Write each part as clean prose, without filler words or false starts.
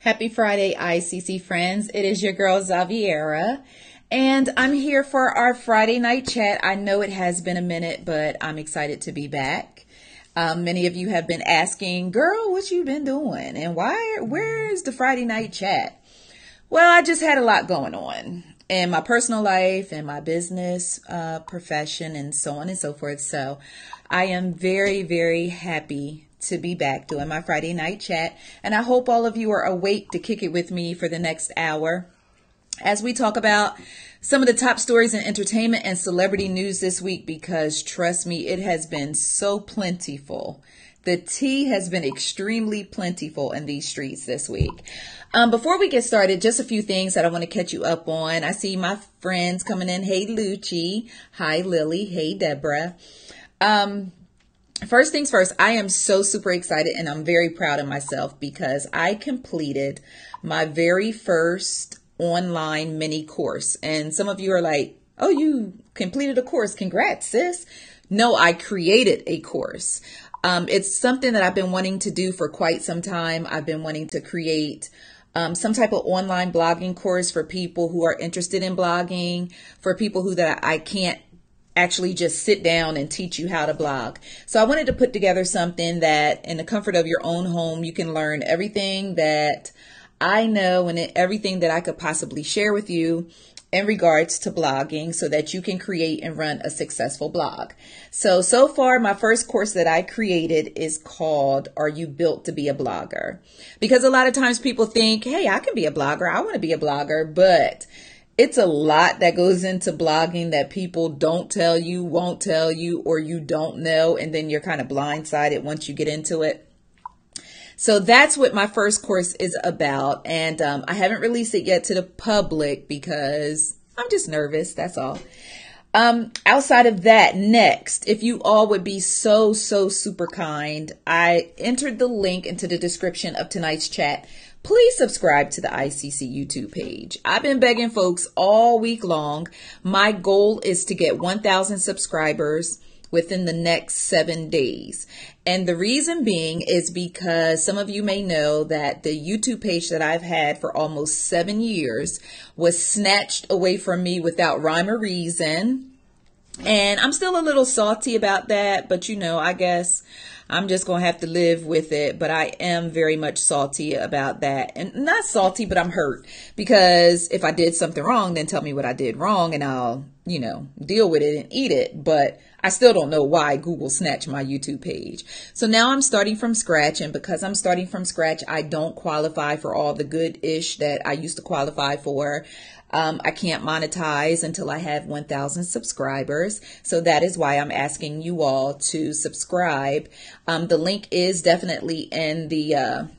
Happy Friday, ICC friends. It is your girl, Xaviera, and I'm here for our Friday night chat. I know it has been a minute, but I'm excited to be back. Many of you have been asking, girl, what you been doing? And where's the Friday night chat? Well, I just had a lot going on in my personal life and my business, profession, and so on and so forth. So I am very, very happy to be back doing my Friday night chat. And I hope all of you are awake to kick it with me for the next hour as we talk about some of the top stories in entertainment and celebrity news this week, because trust me, it has been so plentiful. The tea has been extremely plentiful in these streets this week. Before we get started, just a few things that I want to catch you up on. I see my friends coming in. Hey, Lucci. Hi, Lily. Hey, Deborah. First things first, I am so super excited and I'm very proud of myself because I completed my very first online mini course. And some of you are like, oh, you completed a course. Congrats, sis. No, I created a course. It's something that I've been wanting to do for quite some time. I've been wanting to create some type of online blogging course for people who are interested in blogging, for people who that I can't actually just sit down and teach you how to blog. So I wanted to put together something that in the comfort of your own home, you can learn everything that I know and everything that I could possibly share with you in regards to blogging so that you can create and run a successful blog. So far, my first course that I created is called, Are You Built to Be a Blogger? Because a lot of times people think, hey, I can be a blogger. I want to be a blogger, but it's a lot that goes into blogging that people don't tell you, won't tell you, or you don't know. And then you're kind of blindsided once you get into it. So that's what my first course is about. And I haven't released it yet to the public because I'm just nervous. That's all. Outside of that, next, if you all would be so super kind, I entered the link into the description of tonight's chat. Please subscribe to the ICC YouTube page. I've been begging folks all week long. My goal is to get 1,000 subscribers within the next 7 days. And the reason being is because some of you may know that the YouTube page that I've had for almost 7 years was snatched away from me without rhyme or reason. And I'm still a little salty about that, but I guess I'm just going to have to live with it. But I am very much salty about that. And not salty, but I'm hurt. Because if I did something wrong, then tell me what I did wrong and I'll, deal with it and eat it. But I still don't know why Google snatched my YouTube page. So now I'm starting from scratch. And because I'm starting from scratch, I don't qualify for all the good-ish that I used to qualify for. I can't monetize until I have 1,000 subscribers. So that is why I'm asking you all to subscribe. The link is definitely in the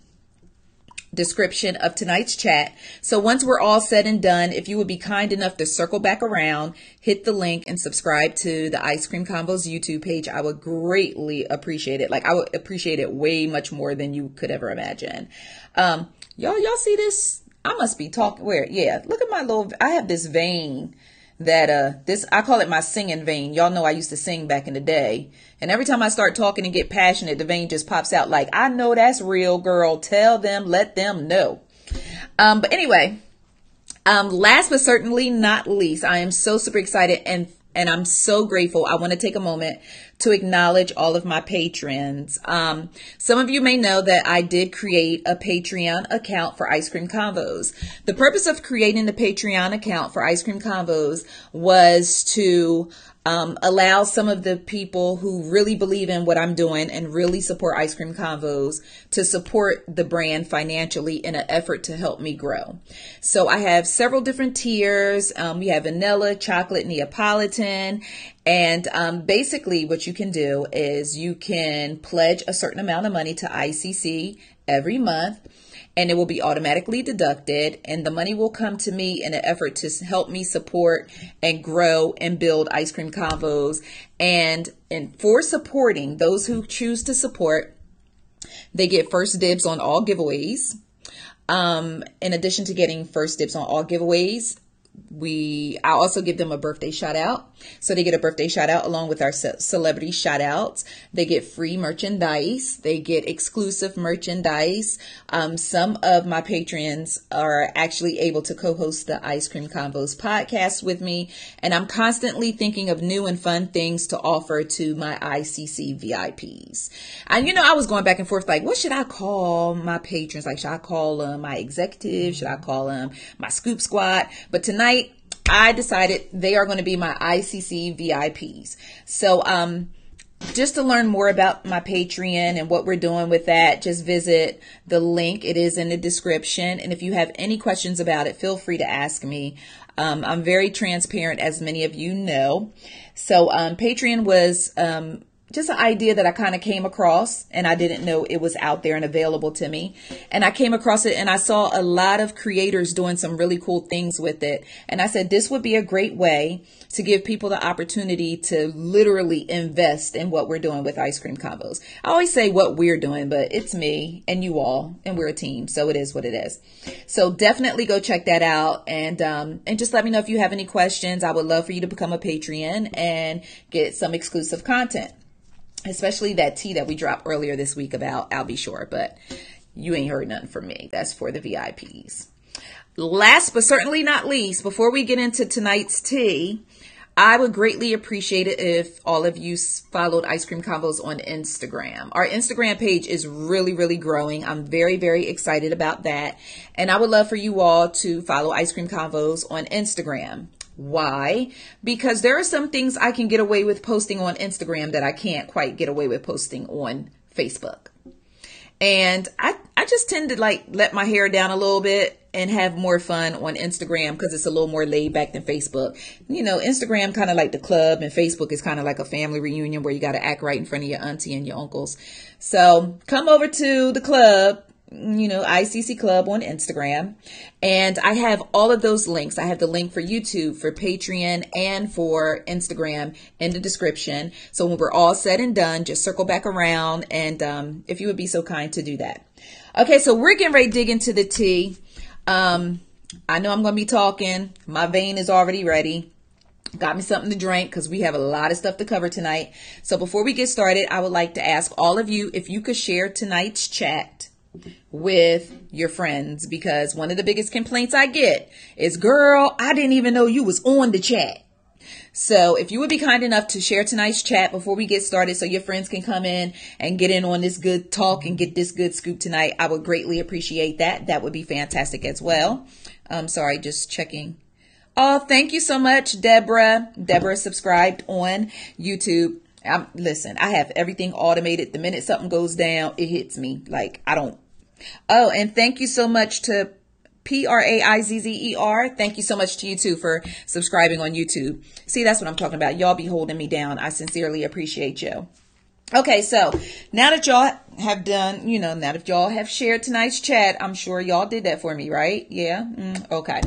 description of tonight's chat. So once we're all said and done, if you would be kind enough to circle back around, hit the link and subscribe to the Ice Cream Combos YouTube page, I would greatly appreciate it. Like I would appreciate it way much more than you could ever imagine. Y'all see this? I must be talking where? Yeah, look at my little, I have this vein that, I call it my singing vein. Y'all know I used to sing back in the day. And every time I start talking and get passionate, the vein just pops out like, I know that's real, girl. Tell them, let them know. But anyway, last but certainly not least, I am so super excited and I'm so grateful. I want to take a moment to acknowledge all of my patrons. Some of you may know that I did create a Patreon account for Ice Cream Convos. The purpose of creating the Patreon account for Ice Cream Convos was to allow some of the people who really believe in what I'm doing and really support Ice Cream Convos to support the brand financially in an effort to help me grow. So I have several different tiers. We have vanilla, chocolate, Neapolitan. And basically what you can do is you can pledge a certain amount of money to ICC every month. And it will be automatically deducted, and the money will come to me in an effort to help me support and grow and build Ice Cream Convos. And for supporting those who choose to support, they get first dibs on all giveaways. In addition to getting first dibs on all giveaways, I also give them a birthday shout out. So they get a birthday shout out along with our celebrity shout outs. They get free merchandise. They get exclusive merchandise. Some of my patrons are actually able to co-host the Ice Cream Convos podcast with me. And I'm constantly thinking of new and fun things to offer to my ICC VIPs. And, I was going back and forth, like, what should I call my patrons? Like, should I call them my executive? Should I call them my scoop squad? But tonight, I decided they are going to be my ICC VIPs. So, just to learn more about my Patreon and what we're doing with that, just visit the link. It is in the description. And if you have any questions about it, feel free to ask me. I'm very transparent, as many of you know. So, Patreon was, just an idea that I kind of came across, and I didn't know it was out there and available to me. And I came across it and I saw a lot of creators doing some really cool things with it. And I said, this would be a great way to give people the opportunity to literally invest in what we're doing with Ice Cream Convos. I always say what we're doing, but it's me and you all, and we're a team. So it is what it is. So definitely go check that out. And just let me know if you have any questions. I would love for you to become a Patreon and get some exclusive content. Especially that tea that we dropped earlier this week about I'll Be Sure, but you ain't heard nothing from me. That's for the VIPs. Last but certainly not least, before we get into tonight's tea, I would greatly appreciate it if all of you followed Ice Cream Convos on Instagram. Our Instagram page is really, really growing. I'm very, very excited about that. And I would love for you all to follow Ice Cream Convos on Instagram. Why? Because there are some things I can get away with posting on Instagram that I can't quite get away with posting on Facebook. And I just tend to let my hair down a little bit and have more fun on Instagram because it's a little more laid back than Facebook. Instagram kind of like the club, and Facebook is kind of like a family reunion where you got to act right in front of your auntie and your uncles. So come over to the club. ICC Club on Instagram. And I have all of those links. I have the link for YouTube, for Patreon, and for Instagram in the description. So when we're all said and done, just circle back around, and if you would be so kind to do that. Okay, so we're getting ready to dig into the tea. I know I'm going to be talking. My vein is already ready. Got me something to drink because we have a lot of stuff to cover tonight. So before we get started, I would like to ask all of you if you could share tonight's chat with your friends, because one of the biggest complaints I get is, girl, I didn't even know you was on the chat. So if you would be kind enough to share tonight's chat before we get started so your friends can come in and get in on this good talk and get this good scoop tonight, I would greatly appreciate that. That would be fantastic as well. Sorry, just checking. Oh, thank you so much, Deborah. Deborah subscribed on YouTube. Listen, I have everything automated. The minute something goes down, it hits me. Oh, and thank you so much to Praizzer. Thank you so much to you too for subscribing on YouTube. See, that's what I'm talking about. Y'all be holding me down. I sincerely appreciate you. Okay, so now that y'all have done, now that y'all have shared tonight's chat, I'm sure y'all did that for me, right? Yeah. Okay.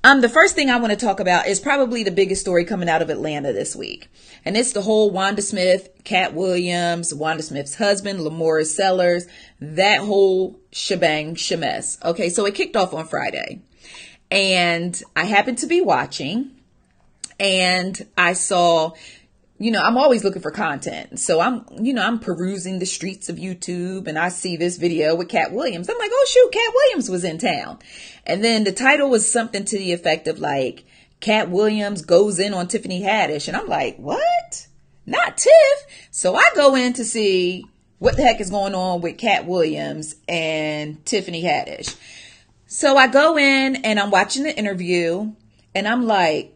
The first thing I want to talk about is probably the biggest story coming out of Atlanta this week. And it's the whole Wanda Smith, Katt Williams, Wanda Smith's husband, Lamora Sellers, that whole shemesh. Okay, so it kicked off on Friday. And I happened to be watching, and I saw, I'm always looking for content. So I'm perusing the streets of YouTube, and I see this video with Katt Williams. I'm like, oh shoot, Katt Williams was in town. And then the title was something to the effect of Katt Williams goes in on Tiffany Haddish. And I'm like, what? Not Tiff. So I go in to see what the heck is going on with Katt Williams and Tiffany Haddish. So I go in and I'm watching the interview. And I'm like,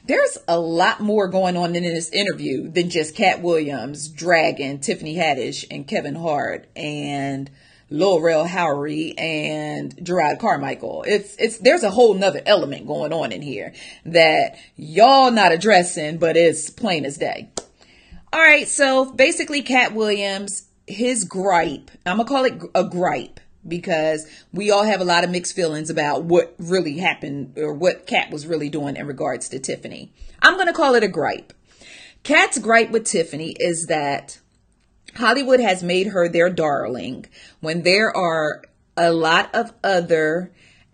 there's a lot more going on in this interview than just Katt Williams dragging Tiffany Haddish and Kevin Hart and Laurel Howery and Gerard Carmichael. There's a whole nother element going on in here that y'all not addressing, but it's plain as day. All right. So basically Katt Williams, his gripe, I'm going to call it a gripe, because we all have a lot of mixed feelings about what really happened or what Katt was really doing in regards to Tiffany. I'm going to call it a gripe. Katt's gripe with Tiffany is that Hollywood has made her their darling when there are a lot of other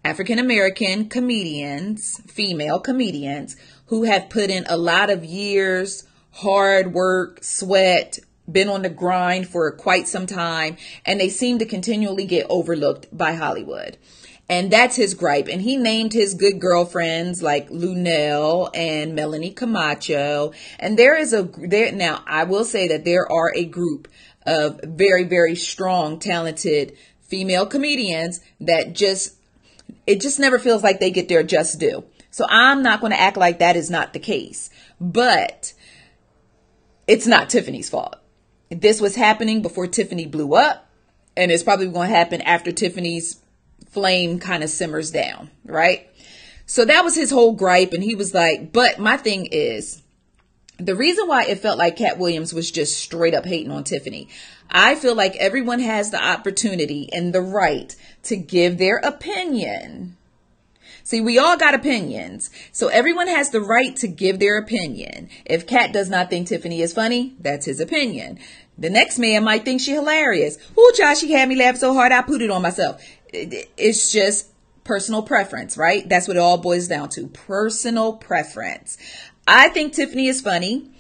African-American comedians, female comedians, who have put in a lot of years, hard work, sweat, been on the grind for quite some time, and they seem to continually get overlooked by Hollywood. And that's his gripe. And he named his good girlfriends like Lunel and Melanie Camacho. And now I will say that there are a group of very, very strong, talented female comedians that it just never feels like they get their just due. So I'm not going to act like that is not the case, but it's not Tiffany's fault. This was happening before Tiffany blew up, and it's probably going to happen after Tiffany's flame kind of simmers down, right? So that was his whole gripe. And he was like, but my thing is, the reason why it felt like Katt Williams was just straight up hating on Tiffany, I feel like everyone has the opportunity and the right to give their opinion. See, we all got opinions. So everyone has the right to give their opinion. If Katt does not think Tiffany is funny, that's his opinion. The next man might think she hilarious. Oh, Josh, she had me laugh so hard I put it on myself. It's just personal preference, right? That's what it all boils down to. Personal preference. I think Tiffany is funny.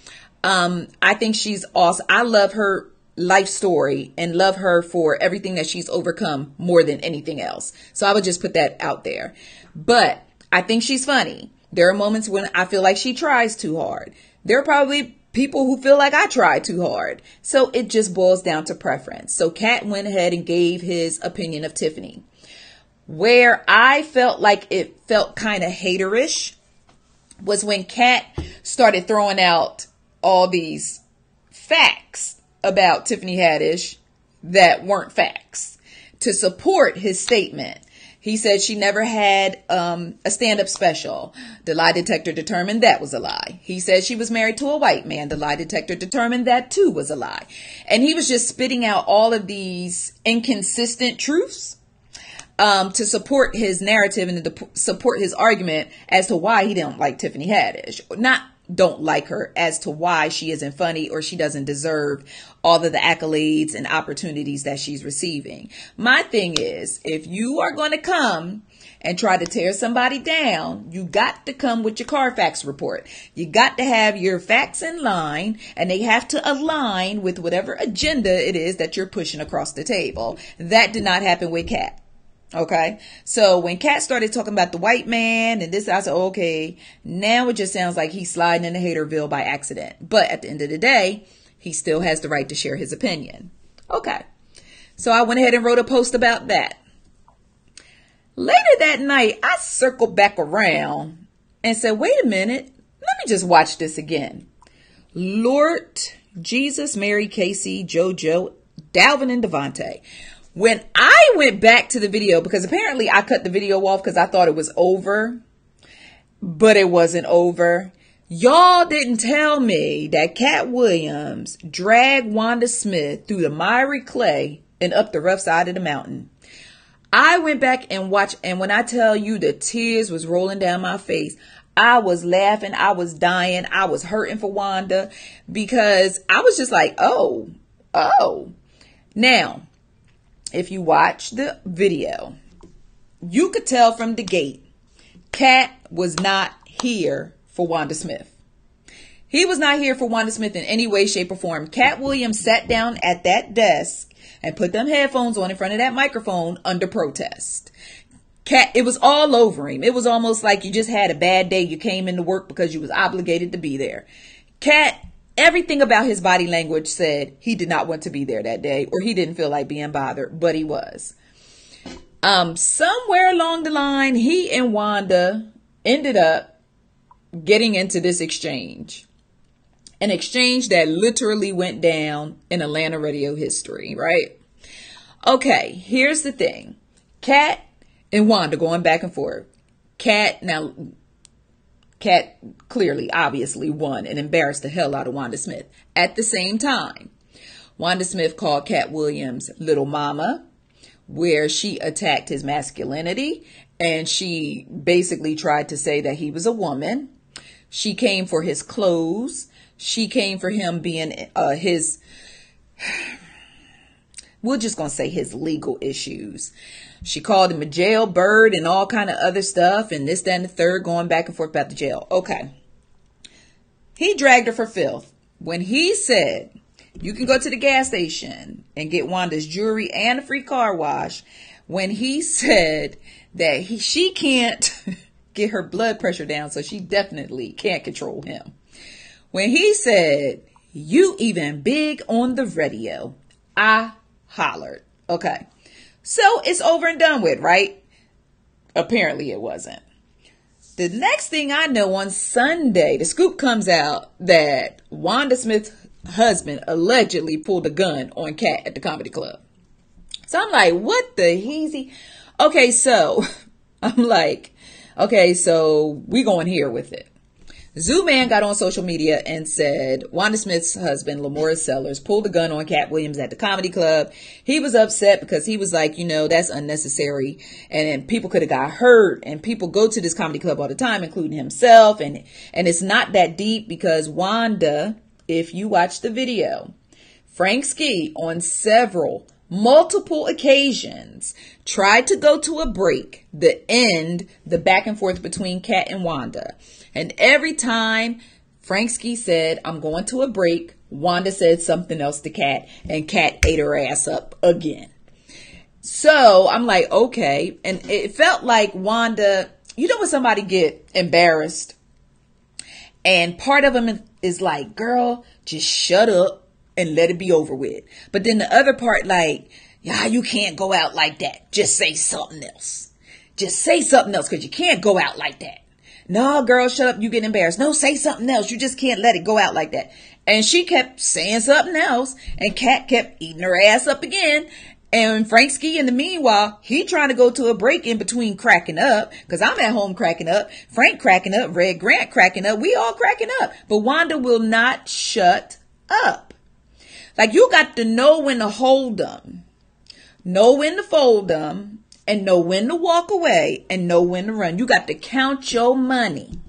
I think she's awesome. I love her life story and love her for everything that she's overcome more than anything else. So I would just put that out there. But I think she's funny. There are moments when I feel like she tries too hard. There are probably people who feel like I try too hard. So it just boils down to preference. So Katt went ahead and gave his opinion of Tiffany. Where I felt like it felt kind of haterish was when Katt started throwing out all these facts about Tiffany Haddish that weren't facts to support his statement. He said she never had a stand-up special. The lie detector determined that was a lie. He said she was married to a white man. The lie detector determined that too was a lie. And he was just spitting out all of these inconsistent truths to support his narrative and to support his argument as to why he didn't like Tiffany Haddish. Not don't like her, as to why she isn't funny or she doesn't deserve all of the accolades and opportunities that she's receiving. My thing is, if you are going to come and try to tear somebody down, you got to come with your Carfax report. You got to have your facts in line, and they have to align with whatever agenda it is that you're pushing across the table. That did not happen with Katt. Okay, so when Katt started talking about the white man and this, I said, okay, now it just sounds like he's sliding into Haterville by accident. But at the end of the day, he still has the right to share his opinion. Okay, so I went ahead and wrote a post about that. Later that night, I circled back around and said, wait a minute, let me just watch this again. Lord Jesus, Mary, Casey, JoJo, Dalvin, and Devontae. When I went back to the video, because apparently I cut the video off because I thought it was over, but it wasn't over. Y'all didn't tell me that Katt Williams dragged Wanda Smith through the miry clay and up the rough side of the mountain. I went back and watched, and when I tell you the tears was rolling down my face, I was laughing, I was dying, I was hurting for Wanda, because I was just like, oh. Now, if you watch the video, you could tell from the gate, Katt was not here for Wanda Smith. He was not here for Wanda Smith in any way, shape, or form. Katt Williams sat down at that desk and put them headphones on in front of that microphone under protest. Katt, it was all over him. It was almost like you just had a bad day. You came into work because you was obligated to be there. Katt, everything about his body language said he did not want to be there that day, or he didn't feel like being bothered, but he was. Somewhere along the line, he and Wanda ended up getting into this exchange. An exchange that literally went down in Atlanta radio history, right? Okay, here's the thing. Katt and Wanda going back and forth. Katt clearly, obviously won and embarrassed the hell out of Wanda Smith. At the same time, Wanda Smith called Katt Williams Little Mama, where she attacked his masculinity, and she basically tried to say that he was a woman. She came for his clothes. She came for him being we're just going to say his legal issues. She called him a jailbird and all kind of other stuff and this, that, and the third, going back and forth about the jail. Okay. He dragged her for filth. When he said, you can go to the gas station and get Wanda's jewelry and a free car wash. When he said that she can't get her blood pressure down, so she definitely can't control him. When he said, you even big on the radio, I hollered. Okay. So it's over and done with, right? Apparently it wasn't. The next thing I know, on Sunday, the scoop comes out that Wanda Smith's husband allegedly pulled a gun on Katt at the comedy club. So I'm like, what the heezy? Okay, so I'm like, okay, so we going here with it. Zoo Man got on social media and said Wanda Smith's husband, Lamorris Sellers, pulled a gun on Katt Williams at the comedy club. He was upset because he was like, that's unnecessary. And people could have got hurt. And people go to this comedy club all the time, including himself. And it's not that deep because Wanda, if you watch the video, Frank Ski on multiple occasions tried to go to a break, the back and forth between Katt and Wanda. And every time Frank Ski said, I'm going to a break, Wanda said something else to Katt, and Katt ate her ass up again. So I'm like, okay. And it felt like Wanda, when somebody get embarrassed and part of them is like, girl, just shut up and let it be over with. But then the other part, like, yeah, you can't go out like that. Just say something else. Just say something else because you can't go out like that. No, girl, shut up. You get embarrassed. No, say something else. You just can't let it go out like that. And she kept saying something else. And Katt kept eating her ass up again. And Frank Ski, in the meanwhile, he trying to go to a break in between cracking up. Because I'm at home cracking up. Frank cracking up. Red Grant cracking up. We all cracking up. But Wanda will not shut up. Like, you got to know when to hold them. Know when to fold them. And know when to walk away and know when to run. You got to count your money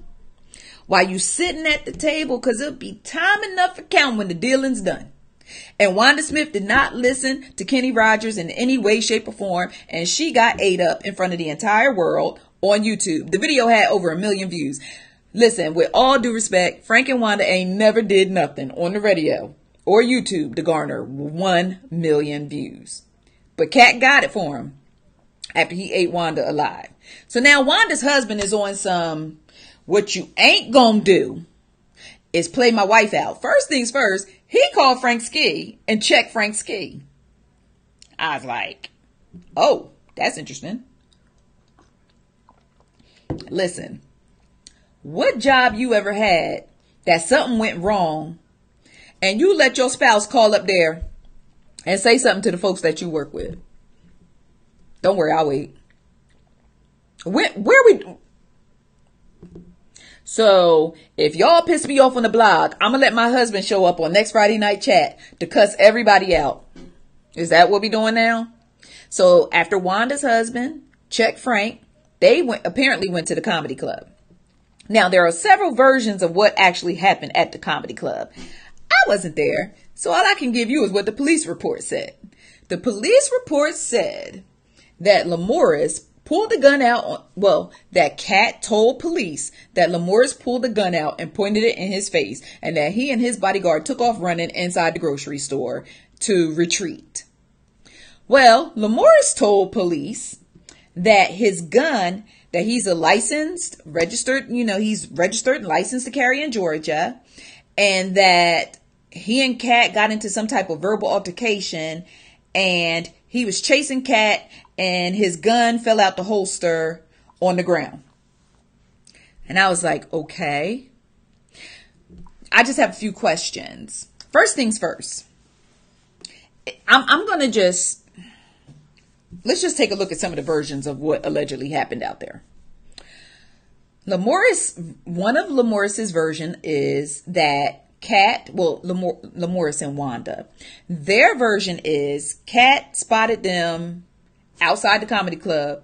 while you sitting at the table because it'll be time enough for count when the dealing's done. And Wanda Smith did not listen to Kenny Rogers in any way, shape, or form. And she got ate up in front of the entire world on YouTube. The video had over 1 million views. Listen, with all due respect, Frank and Wanda ain't never did nothing on the radio or YouTube to garner 1 million views. But Katt got it for him. After he ate Wanda alive. So now Wanda's husband is on some, what you ain't gonna do is play my wife out. First things first, he called Frank Ski and checked Frank Ski. I was like, oh, that's interesting. Listen, what job you ever had that something went wrong and you let your spouse call up there and say something to the folks that you work with? Don't worry, I'll wait. So, if y'all piss me off on the blog, I'm going to let my husband show up on next Friday night chat to cuss everybody out. Is that what we doing now? So, after Wanda's husband checked Frank, they apparently went to the comedy club. Now, there are several versions of what actually happened at the comedy club. I wasn't there, so all I can give you is what the police report said. The police report said that Lamorris pulled the gun out. That Katt told police that Lamorris pulled the gun out and pointed it in his face, and that he and his bodyguard took off running inside the grocery store to retreat. Well, Lamorris told police that his gun, that he's a registered and licensed to carry in Georgia, and that he and Katt got into some type of verbal altercation, and he was chasing Katt, and his gun fell out the holster on the ground. And I was like, okay. I just have a few questions. First things first. I'm going to let's just take a look at some of the versions of what allegedly happened out there. One of Lamorris's version is that Lamorris and Wanda. Their version is Katt spotted them outside the comedy club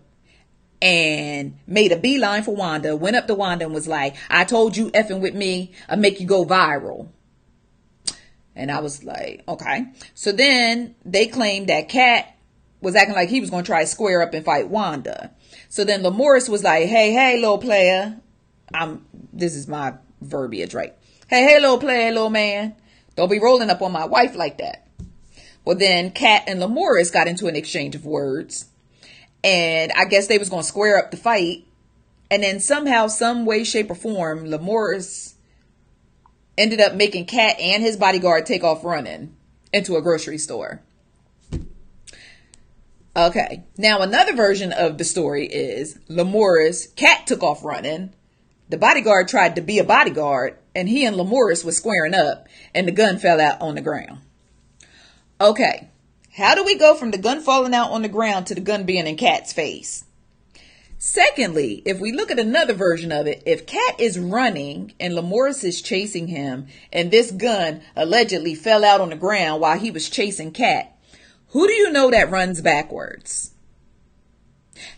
and made a beeline for Wanda, went up to Wanda and was like, I told you effing with me, I'll make you go viral. And I was like, okay. So then they claimed that Katt was acting like he was going to try to square up and fight Wanda. So then Lamorris was like, hey, little player. This is my verbiage, right? Hey, little player, little man. Don't be rolling up on my wife like that. Well, then Katt and Lamorris got into an exchange of words. And I guess they was going to square up the fight. And then somehow, some way, shape, or form, Lamorris ended up making Katt and his bodyguard take off running into a grocery store. Okay. Now, another version of the story is Katt took off running. The bodyguard tried to be a bodyguard, and he and Lamorris was squaring up, and the gun fell out on the ground. Okay. How do we go from the gun falling out on the ground to the gun being in Katt's face? Secondly, if we look at another version of it, if Katt is running and Lamorris is chasing him, and this gun allegedly fell out on the ground while he was chasing Katt, who do you know that runs backwards?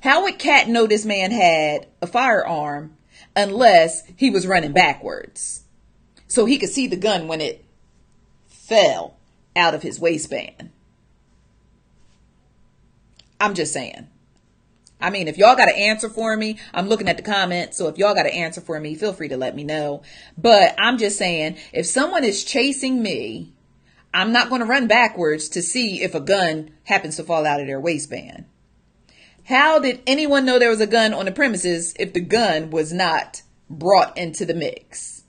How would Katt know this man had a firearm unless he was running backwards? So he could see the gun when it fell out of his waistband. I'm just saying. I mean, if y'all got an answer for me, I'm looking at the comments. So if y'all got an answer for me, feel free to let me know. But I'm just saying, if someone is chasing me, I'm not going to run backwards to see if a gun happens to fall out of their waistband. How did anyone know there was a gun on the premises if the gun was not brought into the mix?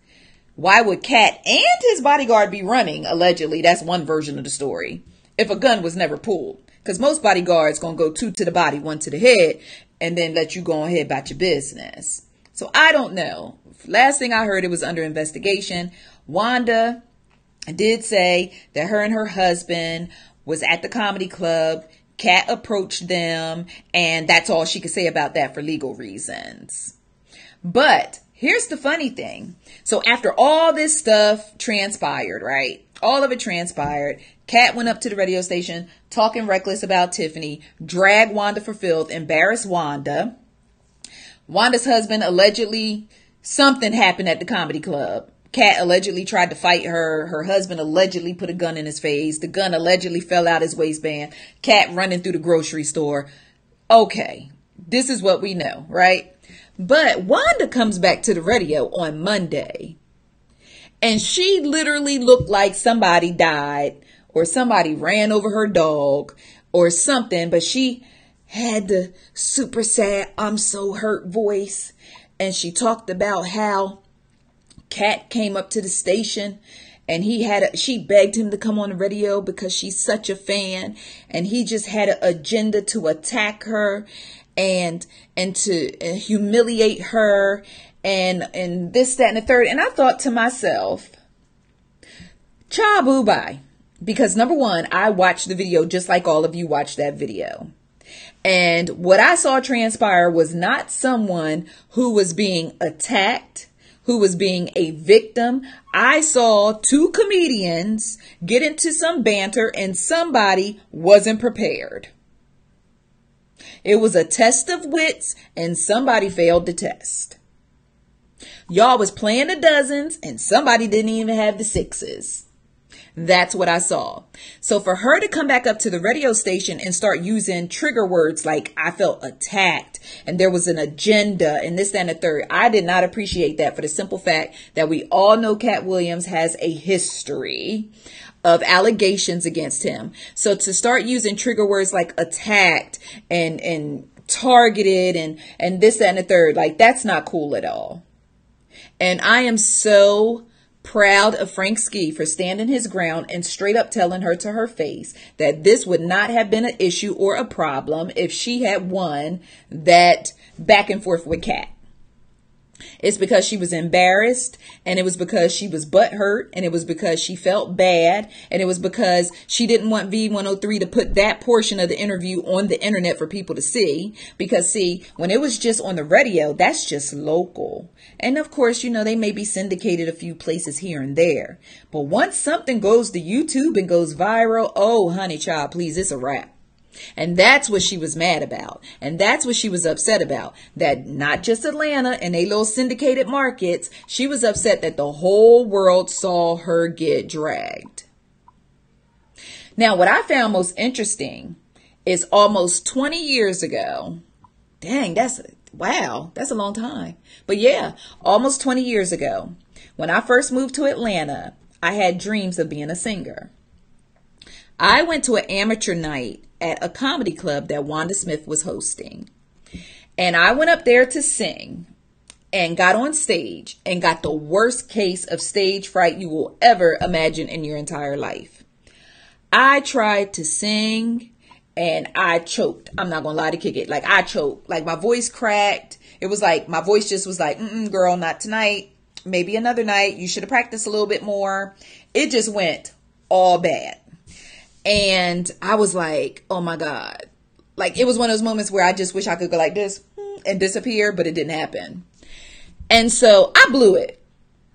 Why would Katt and his bodyguard be running, allegedly? That's one version of the story. If a gun was never pulled. Because most bodyguards going to go 2 to the body, 1 to the head, and then let you go ahead about your business. So I don't know. Last thing I heard, it was under investigation. Wanda did say that her and her husband was at the comedy club. Katt approached them, and that's all she could say about that for legal reasons. But here's the funny thing. So after all this stuff transpired, right? All of it transpired. Katt went up to the radio station talking reckless about Tiffany, dragged Wanda for filth, embarrassed Wanda. Wanda's husband allegedly, something happened at the comedy club. Katt allegedly tried to fight her. Her husband allegedly put a gun in his face. The gun allegedly fell out his waistband. Katt running through the grocery store. Okay, this is what we know, right? But Wanda comes back to the radio on Monday, and she literally looked like somebody died or somebody ran over her dog or something, but she had the super sad, I'm so hurt voice. And she talked about how Katt came up to the station and she begged him to come on the radio because she's such a fan, and he just had an agenda to attack her and to humiliate her and this, that, and the third. And I thought to myself, cha boo bye. Because number one, I watched the video just like all of you watched that video. And what I saw transpire was not someone who was being attacked, who was being a victim. I saw 2 comedians get into some banter and somebody wasn't prepared. It was a test of wits and somebody failed the test. Y'all was playing the dozens and somebody didn't even have the 6s. That's what I saw. So for her to come back up to the radio station and start using trigger words like I felt attacked and there was an agenda and this, that, and the third, I did not appreciate that for the simple fact that we all know Katt Williams has a history of allegations against him. So to start using trigger words like attacked and targeted and this, that, and the third, like that's not cool at all. And I am so proud of Frank Ski for standing his ground and straight up telling her to her face that this would not have been an issue or a problem if she had won that back and forth with Katt. It's because she was embarrassed, and it was because she was butthurt, and it was because she felt bad, and it was because she didn't want V103 to put that portion of the interview on the internet for people to see. Because see, when it was just on the radio, that's just local. And of course, you know, they may be syndicated a few places here and there. But once something goes to YouTube and goes viral, oh, honey child, please, it's a wrap. And that's what she was mad about. And that's what she was upset about. That not just Atlanta and they little syndicated markets. She was upset that the whole world saw her get dragged. Now, what I found most interesting is almost 20 years ago. Dang, wow, that's a long time. But yeah, almost 20 years ago, when I first moved to Atlanta, I had dreams of being a singer. I went to an amateur night at a comedy club that Wanda Smith was hosting. And I went up there to sing and got on stage and got the worst case of stage fright you will ever imagine in your entire life. I tried to sing and I choked. I'm not going to lie to kick it. Like, I choked. Like, my voice cracked. It was like, my voice just was like, girl, not tonight. Maybe another night. You should have practiced a little bit more. It just went all bad. And I was like, oh my God. Like, it was one of those moments where I just wish I could go like this and disappear, but it didn't happen. And so I blew it,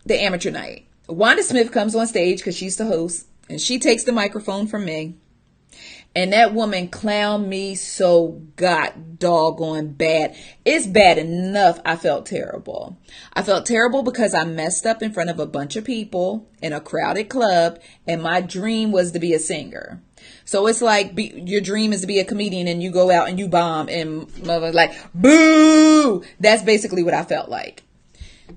the amateur night. Wanda Smith comes on stage because she's the host, and she takes the microphone from me. And that woman clowned me so god doggone bad. It's bad enough I felt terrible. I felt terrible because I messed up in front of a bunch of people in a crowded club, and my dream was to be a singer. So it's like your dream is to be a comedian and you go out and you bomb and like, boo! That's basically what I felt like.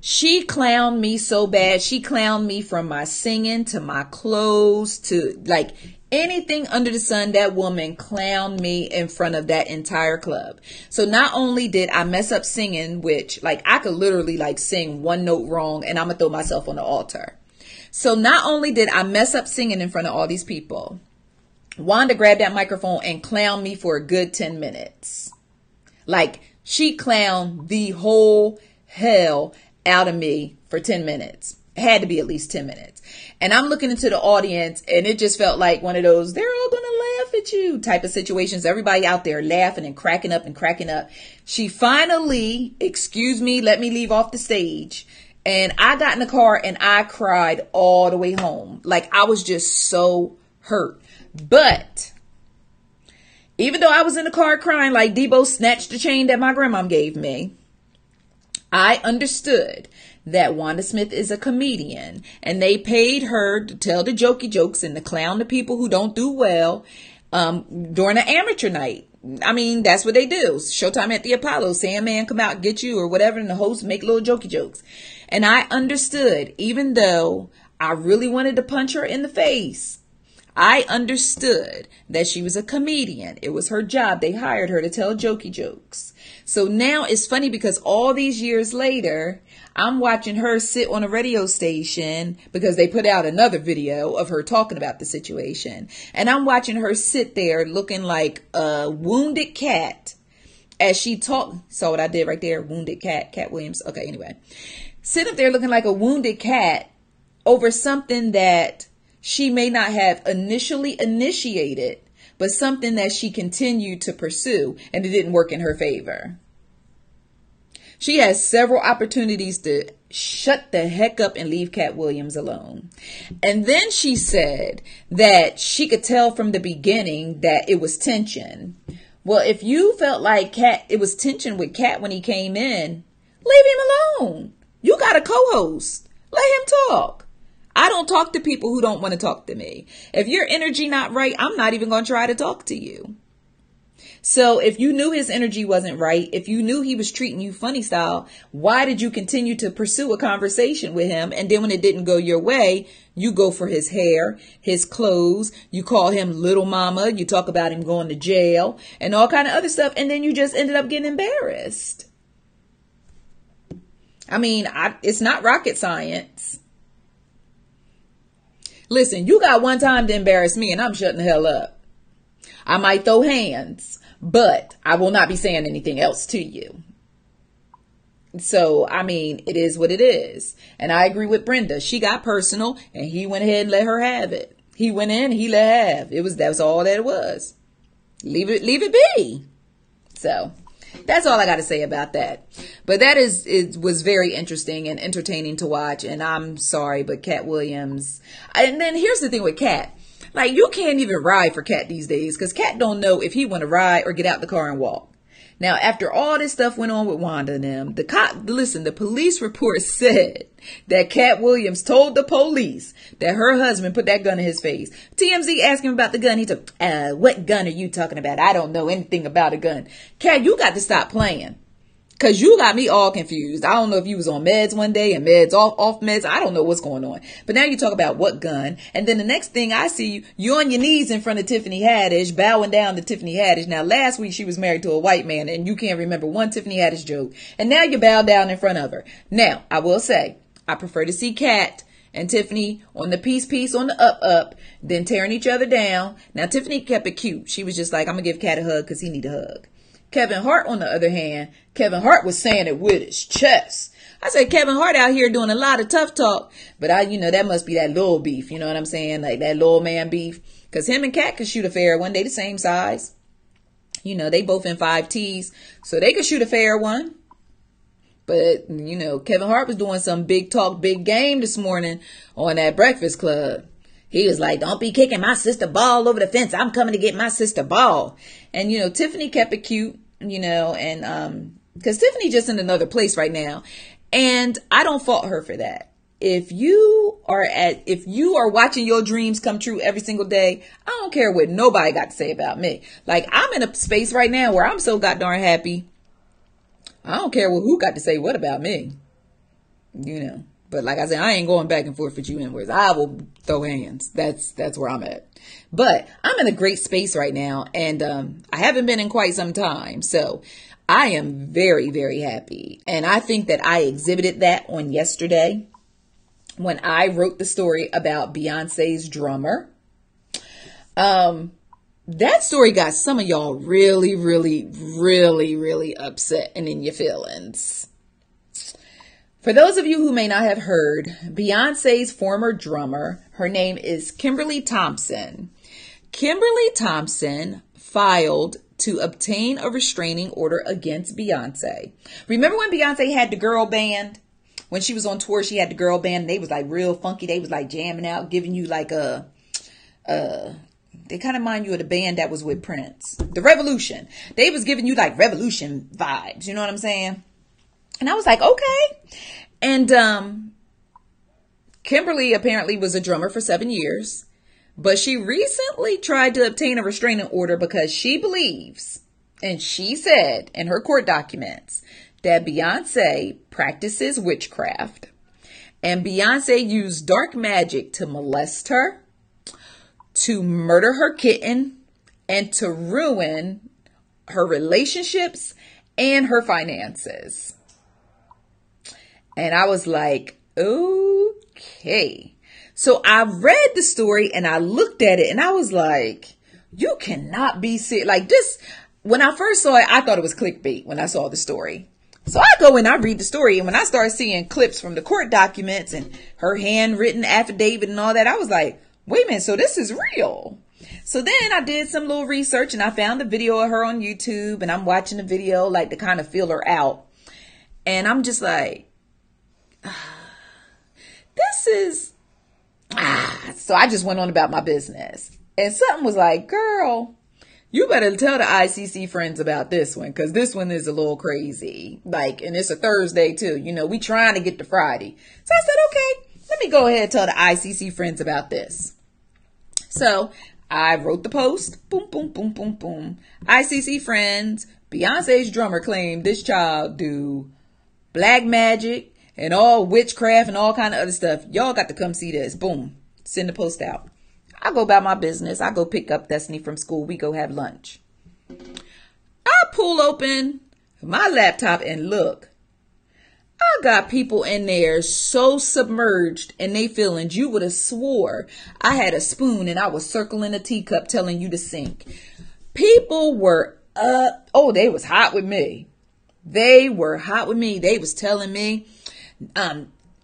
She clowned me so bad. She clowned me from my singing to my clothes to like anything under the sun. That woman clowned me in front of that entire club. So not only did I mess up singing, which like I could literally like sing one note wrong and I'm gonna throw myself on the altar. So not only did I mess up singing in front of all these people, Wanda grabbed that microphone and clowned me for a good 10 minutes. Like, she clowned the whole hell out of me for 10 minutes. It had to be at least 10 minutes. And I'm looking into the audience and it just felt like one of those, they're all going to laugh at you type of situations. Everybody out there laughing and cracking up and cracking up. She finally, excuse me, let me leave off the stage. And I got in the car and I cried all the way home. Like, I was just so hurt. But even though I was in the car crying like Debo snatched the chain that my grandmom gave me, I understood that Wanda Smith is a comedian and they paid her to tell the jokey jokes and to clown the people who don't do well during an amateur night. I mean, that's what they do. Showtime at the Apollo, Sandman come out and get you or whatever, and the host make little jokey jokes. And I understood, even though I really wanted to punch her in the face, I understood that she was a comedian. It was her job. They hired her to tell jokey jokes. So now it's funny because all these years later, I'm watching her sit on a radio station because they put out another video of her talking about the situation. And I'm watching her sit there looking like a wounded cat as she talked. Saw what I did right there? Wounded cat, Katt Williams. Okay, anyway. Sit up there looking like a wounded cat over something that she may not have initially initiated, but something that she continued to pursue, and it didn't work in her favor. She has several opportunities to shut the heck up and leave Katt Williams alone. And then she said that she could tell from the beginning that it was tension. Well, if you felt like it was tension with Katt when he came in, leave him alone. You got a co-host. Let him talk. I don't talk to people who don't want to talk to me. If your energy not right, I'm not even going to try to talk to you. So if you knew his energy wasn't right, if you knew he was treating you funny style, why did you continue to pursue a conversation with him? And then when it didn't go your way, you go for his hair, his clothes, you call him little mama, you talk about him going to jail and all kind of other stuff. And then you just ended up getting embarrassed. I mean, it's not rocket science. Listen, you got one time to embarrass me and I'm shutting the hell up. I might throw hands, but I will not be saying anything else to you. So, I mean, it is what it is. And I agree with Brenda. She got personal and he went ahead and let her have it. He went in, he let her have. That was all that it was. Leave it be. So, that's all I got to say about that. But it was very interesting and entertaining to watch. And I'm sorry, but Katt Williams. And then here's the thing with Katt. Like, you can't even ride for Katt these days because Katt don't know if he want to ride or get out the car and walk. Now, after all this stuff went on with Wanda and them, the police report said that Katt Williams told the police that her husband put that gun in his face. TMZ asked him about the gun. He took, what gun are you talking about? I don't know anything about a gun. Katt, you got to stop playing. Cause you got me all confused. I don't know if you was on meds one day and meds off meds. I don't know what's going on. But now you talk about what gun. And then the next thing I see you on your knees in front of Tiffany Haddish, bowing down to Tiffany Haddish. Now last week she was married to a white man and you can't remember one Tiffany Haddish joke. And now you bow down in front of her. Now I will say, I prefer to see Katt and Tiffany on the peace on the up than tearing each other down. Now Tiffany kept it cute. She was just like, I'm gonna give Katt a hug cause he need a hug. Kevin Hart, on the other hand, Kevin Hart was saying it with his chest. I said, Kevin Hart out here doing a lot of tough talk, but that must be that little beef. You know what I'm saying? Like that little man beef. Cause him and Katt could shoot a fair one. They the same size. They both in 5Ts, so they could shoot a fair one. But, Kevin Hart was doing some big talk, big game this morning on that Breakfast Club. He was like, don't be kicking my sister ball over the fence. I'm coming to get my sister ball. And, Tiffany kept it cute, and because Tiffany just in another place right now. And I don't fault her for that. If you are watching your dreams come true every single day, I don't care what nobody got to say about me. Like, I'm in a space right now where I'm so goddamn happy. I don't care who got to say what about me, But like I said, I ain't going back and forth with you inwards. I will throw hands. That's where I'm at. But I'm in a great space right now, and I haven't been in quite some time. So I am very, very happy. And I think that I exhibited that on yesterday when I wrote the story about Beyonce's drummer. That story got some of y'all really, really, really, really upset and in your feelings. For those of you who may not have heard, Beyonce's former drummer, her name is Kimberly Thompson. Kimberly Thompson filed to obtain a restraining order against Beyonce. Remember when Beyonce had the girl band? When she was on tour, she had the girl band and they was like real funky. They was like jamming out, giving you like they kind of remind you of the band that was with Prince. The Revolution. They was giving you like Revolution vibes. You know what I'm saying? And I was like, okay. And Kimberly apparently was a drummer for 7 years. But she recently tried to obtain a restraining order because she believes, and she said in her court documents, that Beyonce practices witchcraft. And Beyonce used dark magic to molest her, to murder her kitten, and to ruin her relationships and her finances. And I was like, okay. So I read the story and I looked at it and I was like, you cannot be serious. Like this, when I first saw it, I thought it was clickbait when I saw the story. So I go and I read the story, and when I started seeing clips from the court documents and her handwritten affidavit and all that, I was like, wait a minute, so this is real. So then I did some little research and I found a video of her on YouTube, and I'm watching the video like to kind of feel her out. And I'm just like, this is, so I just went on about my business. And something was like, girl, you better tell the ICC friends about this one, because this one is a little crazy. Like, and it's a Thursday too. We trying to get to Friday. So I said, okay, let me go ahead and tell the ICC friends about this. So I wrote the post. Boom, boom, boom, boom, boom. ICC friends, Beyonce's drummer claimed this child do black magic and all witchcraft and all kind of other stuff. Y'all got to come see this. Boom. Send the post out. I go about my business. I go pick up Destiny from school. We go have lunch. I pull open my laptop and look. I got people in there so submerged in their feelings. You would have swore I had a spoon and I was circling a teacup telling you to sink. People were they was hot with me. They were hot with me. They was telling me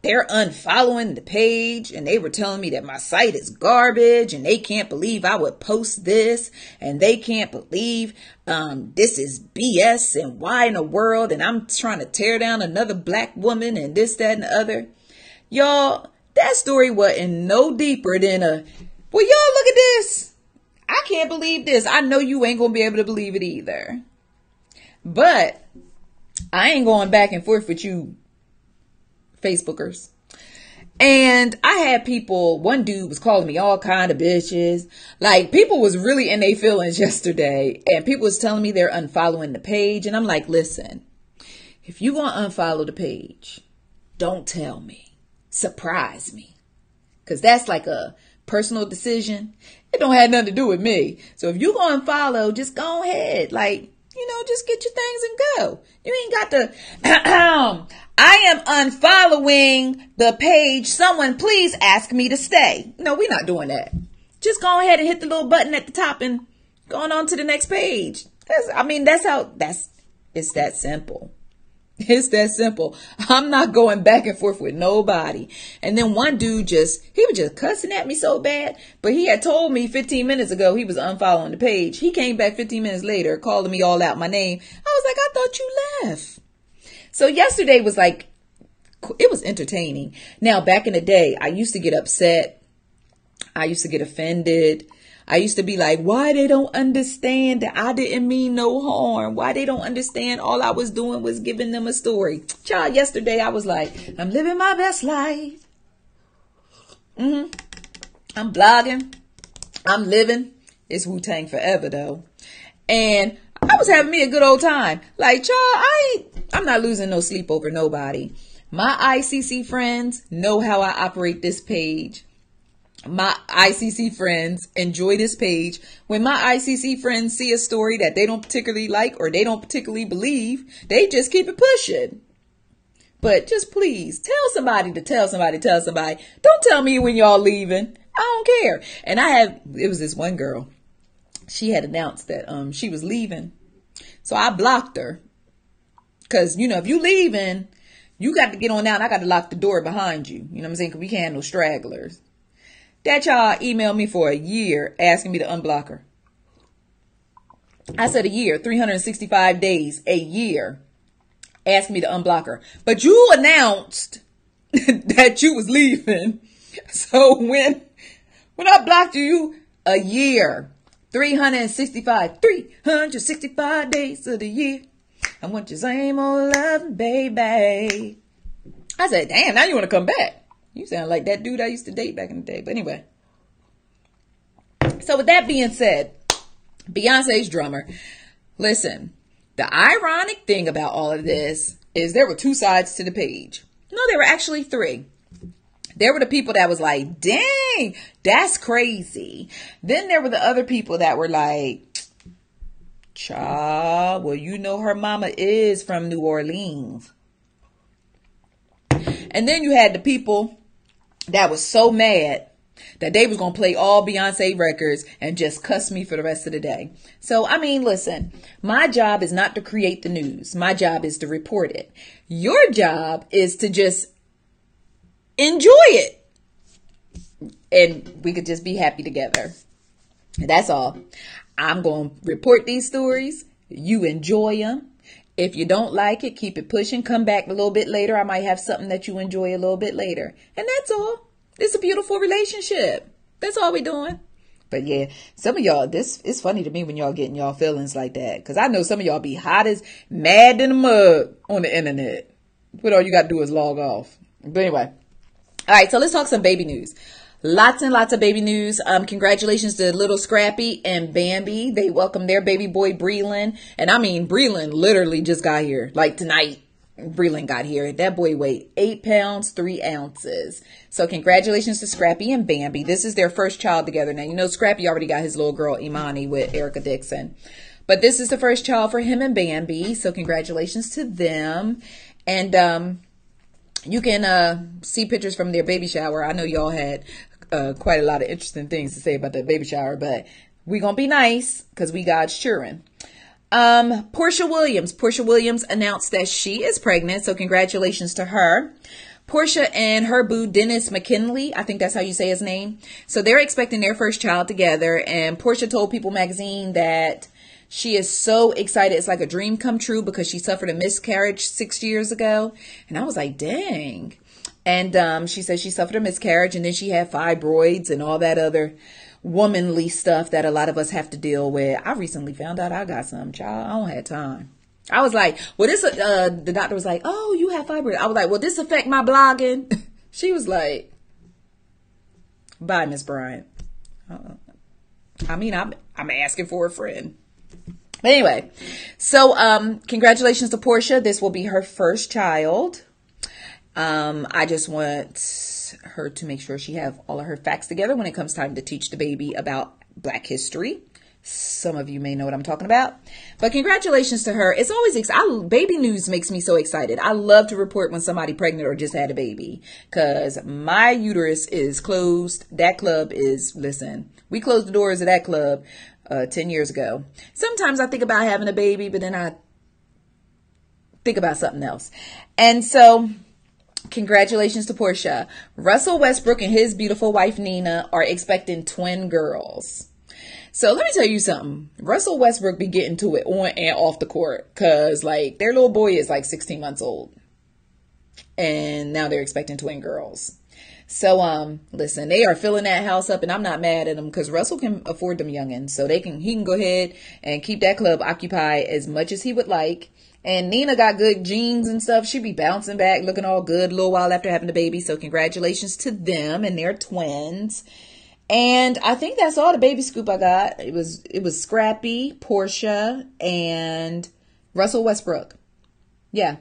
they're unfollowing the page, and they were telling me that my site is garbage and they can't believe I would post this, and they can't believe this is BS and why in the world, and I'm trying to tear down another black woman and this, that, and the other. Y'all, that story wasn't no deeper than well, y'all look at this. I can't believe this. I know you ain't gonna be able to believe it either. But I ain't going back and forth with you Facebookers. And I had people, one dude was calling me all kind of bitches. Like, people was really in their feelings yesterday. And people was telling me they're unfollowing the page. And I'm like, listen, if you gonna unfollow the page, don't tell me. Surprise me. Because that's like a personal decision. It don't have nothing to do with me. So if you gonna unfollow, just go ahead. Like, just get your things and go. You ain't got to, I am unfollowing the page. Someone please ask me to stay. No, we're not doing that. Just go ahead and hit the little button at the top and going on to the next page. It's that simple. It's that simple. I'm not going back and forth with nobody. And then one dude he was just cussing at me so bad. But he had told me 15 minutes ago he was unfollowing the page. He came back 15 minutes later, calling me all out my name. I was like, I thought you left. So yesterday was like, it was entertaining. Now, back in the day, I used to get upset. I used to get offended. I used to be like, why they don't understand that I didn't mean no harm? Why they don't understand all I was doing was giving them a story? Child, yesterday I was like, I'm living my best life. I'm blogging. I'm living. It's Wu-Tang forever though. And I was having me a good old time. Like, child, I'm not losing no sleep over nobody. My ICC friends know how I operate this page. My ICC friends enjoy this page. When my ICC friends see a story that they don't particularly like or they don't particularly believe, they just keep it pushing. But just please tell somebody to tell somebody. Don't tell me when y'all leaving. I don't care. And it was this one girl. She had announced that she was leaving. So I blocked her. Because, if you leaving, you got to get on out and I got to lock the door behind you. You know what I'm saying? Because we can't have no stragglers. That y'all emailed me for a year asking me to unblock her. I said a year, 365 days, a year, asking me to unblock her. But you announced that you was leaving. So when I blocked you, a year, 365 days of the year. I want your same old love, baby. I said, damn, now you want to come back. You sound like that dude I used to date back in the day. But anyway. So with that being said, Beyonce's drummer. Listen, the ironic thing about all of this is there were two sides to the page. No, there were actually three. There were the people that was like, dang, that's crazy. Then there were the other people that were like, child, well, her mama is from New Orleans. And then you had the people that was so mad that they was going to play all Beyonce records and just cuss me for the rest of the day. So, listen, my job is not to create the news. My job is to report it. Your job is to just enjoy it. And we could just be happy together. That's all. I'm going to report these stories. You enjoy them. If you don't like it, keep it pushing. Come back a little bit later. I might have something that you enjoy a little bit later. And that's all. It's a beautiful relationship. That's all we're doing. But yeah, some of y'all, it's funny to me when y'all getting y'all feelings like that. Because I know some of y'all be hot as mad in the mud on the internet. But all you got to do is log off. But anyway. All right, so let's talk some baby news. Lots and lots of baby news. Congratulations to little Scrappy and Bambi. They welcomed their baby boy Breland. And Breland literally just got here. Like tonight, Breland got here. That boy weighed 8 pounds, 3 ounces. So congratulations to Scrappy and Bambi. This is their first child together. Now, Scrappy already got his little girl Imani with Erica Dixon. But this is the first child for him and Bambi. So congratulations to them. And you can see pictures from their baby shower. I know y'all had quite a lot of interesting things to say about that baby shower, but we're going to be nice because we God's children. Portia Williams announced that she is pregnant. So congratulations to her. Portia and her boo, Dennis McKinley, I think that's how you say his name. So they're expecting their first child together. And Portia told People magazine that she is so excited. It's like a dream come true because she suffered a miscarriage 6 years ago. And I was like, dang. And she said she suffered a miscarriage and then she had fibroids and all that other womanly stuff that a lot of us have to deal with. I recently found out I got some, child. I don't have time. I was like, well, the doctor was like, oh, you have fibroids. I was like, will this affect my blogging? She was like, bye, Miss Bryant. I mean, I'm asking for a friend. But anyway, so congratulations to Portia. This will be her first child. I just want her to make sure she have all of her facts together when it comes time to teach the baby about Black history. Some of you may know what I'm talking about. But congratulations to her. It's always baby news makes me so excited. I love to report when somebody pregnant or just had a baby, because my uterus is closed. That club is, listen, we closed the doors of that club 10 years ago. Sometimes I think about having a baby, but then I think about something else. And so congratulations to Portia. Russell Westbrook and his beautiful wife Nina are expecting twin girls. So let me tell you something. Russell Westbrook be getting to it on and off the court, because like their little boy is like 16 months old. And now they're expecting twin girls. So listen, they are filling that house up, and I'm not mad at them, because Russell can afford them youngins. So he can go ahead and keep that club occupied as much as he would like. And Nina got good genes and stuff. She be bouncing back, looking all good a little while after having the baby. So congratulations to them and their twins. And I think that's all the baby scoop I got. It was Scrappy, Portia, and Russell Westbrook. Yeah.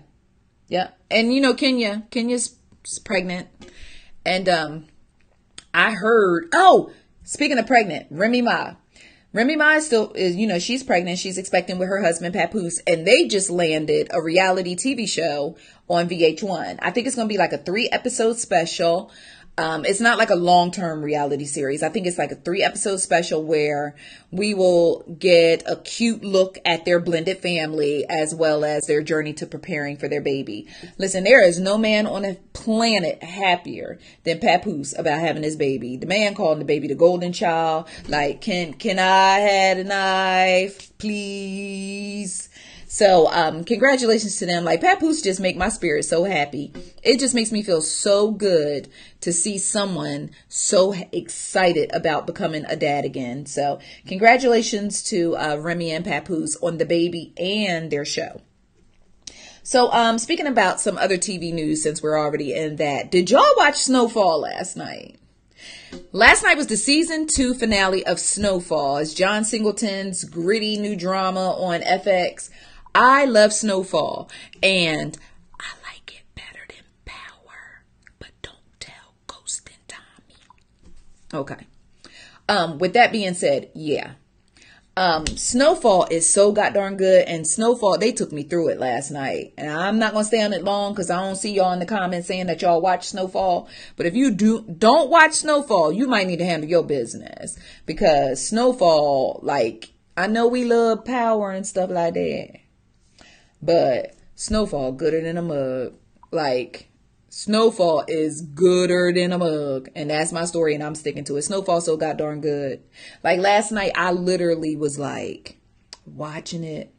And you know, Kenya's pregnant. And I heard, speaking of pregnant, Remy Ma is still, she's pregnant. She's expecting with her husband, Papoose, and they just landed a reality TV show on VH1. I think it's going to be like a 3-episode special. It's not like a long-term reality series. I think it's like a 3-episode special where we will get a cute look at their blended family as well as their journey to preparing for their baby. Listen, there is no man on the planet happier than Papoose about having his baby. The man calling the baby the golden child. Like, can I have a knife, please? So, congratulations to them. Like, Papoose just make my spirit so happy. It just makes me feel so good to see someone so excited about becoming a dad again. So, congratulations to Remy and Papoose on the baby and their show. So, speaking about some other TV news, since we're already in that, did y'all watch Snowfall last night? Last night was the season 2 finale of Snowfall. It's John Singleton's gritty new drama on FX. I love Snowfall, and I like it better than Power, but don't tell Ghost and Tommy. Okay. With that being said, yeah. Snowfall is so goddamn good, and Snowfall, they took me through it last night, and I'm not going to stay on it long because I don't see y'all in the comments saying that y'all watch Snowfall. But if you don't watch Snowfall, you might need to handle your business, because Snowfall, like, I know we love Power and stuff like that, but Snowfall gooder than a mug. Like, Snowfall is gooder than a mug. And that's my story, and I'm sticking to it. Snowfall so goddamn good. Like, last night, I literally was like watching it.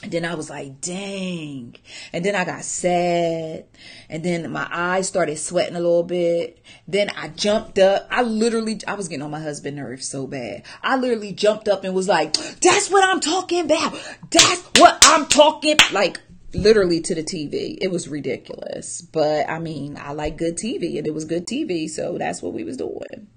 And then I was like, dang. And then I got sad. And then my eyes started sweating a little bit. Then I jumped up. I was getting on my husband's nerves so bad. I literally jumped up and was like, that's what I'm talking about. That's what I'm talking. Like, literally to the TV. It was ridiculous. But, I mean, I like good TV. And it was good TV. So that's what we was doing.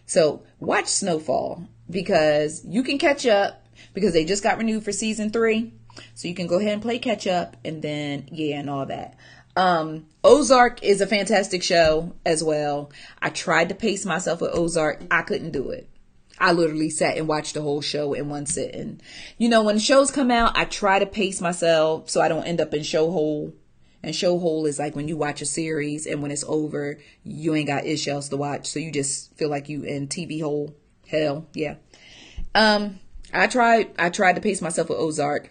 So watch Snowfall. Because you can catch up. Because they just got renewed for season 3. So you can go ahead and play catch up, and then, yeah, and all that. Ozark is a fantastic show as well. I tried to pace myself with Ozark. I couldn't do it. I literally sat and watched the whole show in one sitting. You know, when shows come out, I try to pace myself so I don't end up in show hole. And show hole is like when you watch a series and when it's over, you ain't got ish else to watch. So you just feel like you in TV hole. Hell, yeah. I tried to pace myself with Ozark.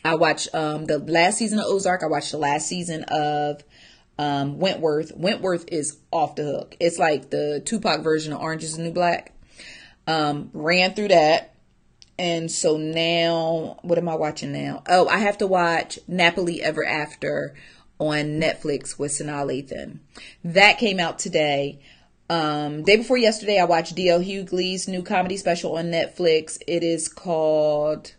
I watched the last season of Ozark. I watched the last season of Wentworth. Wentworth is off the hook. It's like the Tupac version of Orange is the New Black. Ran through that. And so now, what am I watching now? Oh, I have to watch Napoli Ever After on Netflix with Sanaa Lathan. That came out today. Day before yesterday, I watched D.L. Hughley's new comedy special on Netflix. It is called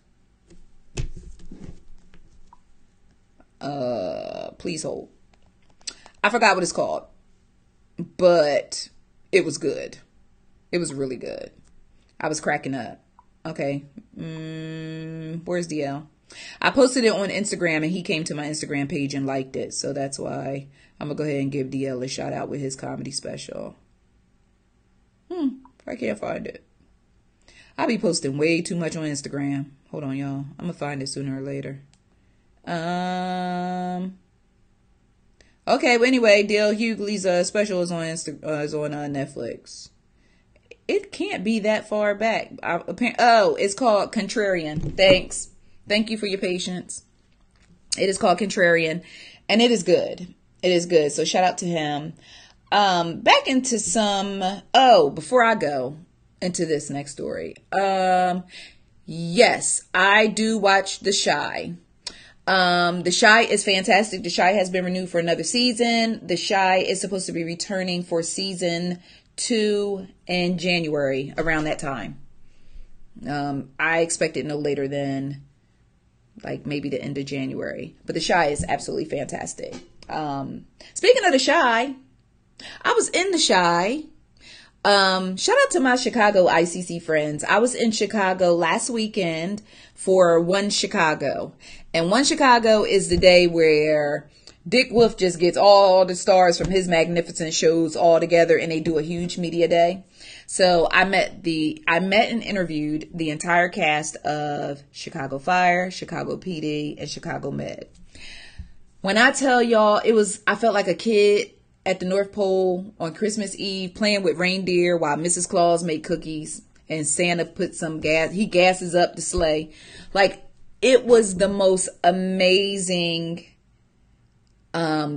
Please hold. I forgot what it's called, but it was good. It was really good. I was cracking up. Okay. Where's DL? I posted it on Instagram and he came to my Instagram page and liked it. So that's why I'm going to go ahead and give DL a shout out with his comedy special. I can't find it. I'll be posting way too much on Instagram. Hold on, y'all. I'm going to find it sooner or later. Okay, but anyway, DL Hughley's special is on Netflix. It can't be that far back. It's called Contrarian. Thanks. Thank you for your patience. It is called Contrarian, and it is good. It is good. So shout out to him. Back into some. Before I go into this next story. Yes, I do watch The Chi. The Chi is fantastic. The Chi has been renewed for another season. The Chi is supposed to be returning for season 2 in January, around that time. I expect it no later than like maybe the end of January. But The Chi is absolutely fantastic. Speaking of The Chi, I was in The Chi. Shout out to my Chicago ICC friends. I was in Chicago last weekend for One Chicago. And One Chicago is the day where Dick Wolf just gets all the stars from his magnificent shows all together and they do a huge media day. So I met and interviewed the entire cast of Chicago Fire, Chicago PD, and Chicago Med. When I tell y'all, I felt like a kid at the North Pole on Christmas Eve playing with reindeer while Mrs. Claus made cookies and Santa put some gas. He gasses up the sleigh. Like, it was the most amazing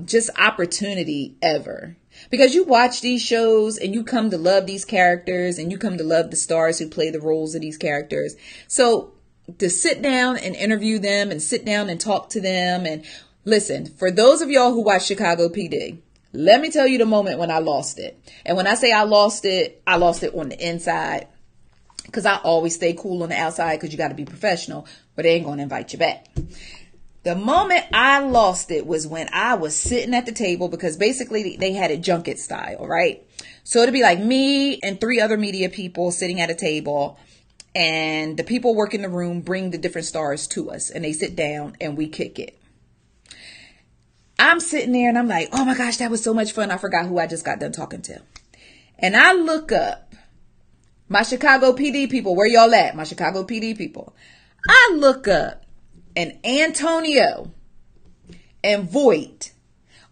just opportunity ever. Because you watch these shows and you come to love these characters and you come to love the stars who play the roles of these characters. So to sit down and interview them and sit down and talk to them and listen, for those of y'all who watch Chicago PD, let me tell you the moment when I lost it. And when I say I lost it on the inside. Because I always stay cool on the outside because you got to be professional, but they ain't going to invite you back. The moment I lost it was when I was sitting at the table, because basically they had it junket style, right? So it'd be like me and 3 other media people sitting at a table, and the people working the room bring the different stars to us and they sit down and we kick it. I'm sitting there and I'm like, oh my gosh, that was so much fun. I forgot who I just got done talking to. And I look up, my Chicago PD people, where y'all at? My Chicago PD people. I look up and Antonio and Voight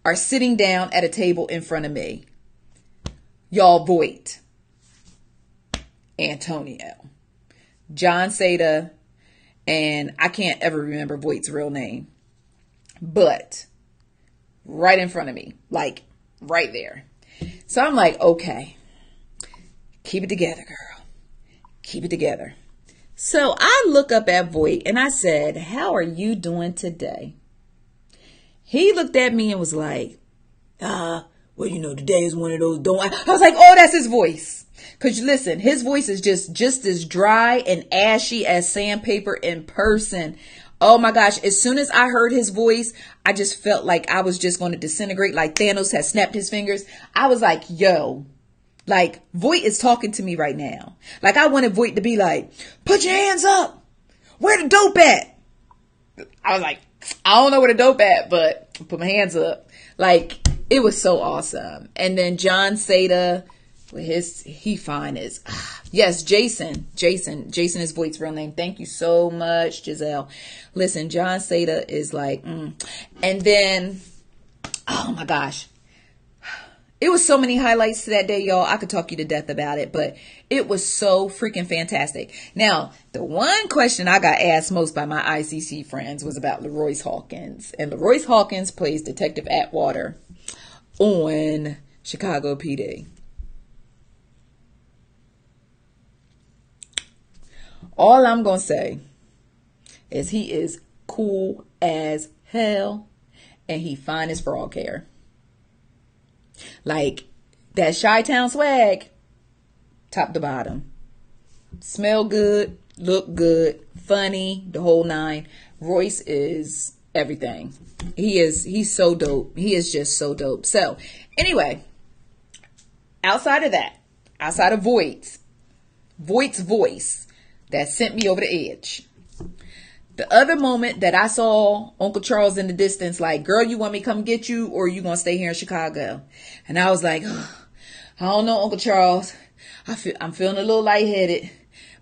are sitting down at a table in front of me. Y'all, Voight, Antonio, John Seda, and I can't ever remember Voight's real name, but right in front of me, like right there. So I'm like, okay, keep it together, girl. Keep it together. So I look up at Voight and I said, how are you doing today? He looked at me and was like, well, today is one of those I was like, oh, that's his voice. Because listen, his voice is just as dry and ashy as sandpaper in person. Oh my gosh. As soon as I heard his voice, I just felt like I was just going to disintegrate, like Thanos had snapped his fingers. I was like, yo, like Voight is talking to me right now. Like I wanted Voight to be like, put your hands up. Where the dope at? I was like, I don't know where the dope at, but put my hands up. Like, it was so awesome. And then John Seda, he fine as, yes, Jason is Voight's real name. Thank you so much, Giselle. Listen, John Seda is like, And then, oh my gosh. It was so many highlights to that day, y'all. I could talk you to death about it, but it was so freaking fantastic. Now, the one question I got asked most by my ICC friends was about LaRoyce Hawkins. And LaRoyce Hawkins plays Detective Atwater on Chicago PD. All I'm going to say is he is cool as hell and he fine as frog hair. Like that Chi-Town swag, top to bottom. Smell good, look good, funny, the whole 9. Royce is everything. He's so dope. He is just so dope. So anyway, outside of that, outside of Voight's voice that sent me over the edge. The other moment that I saw Uncle Charles in the distance, like, girl, you want me to come get you, or you going to stay here in Chicago? And I was like, oh, I don't know, Uncle Charles. I'm feeling a little lightheaded,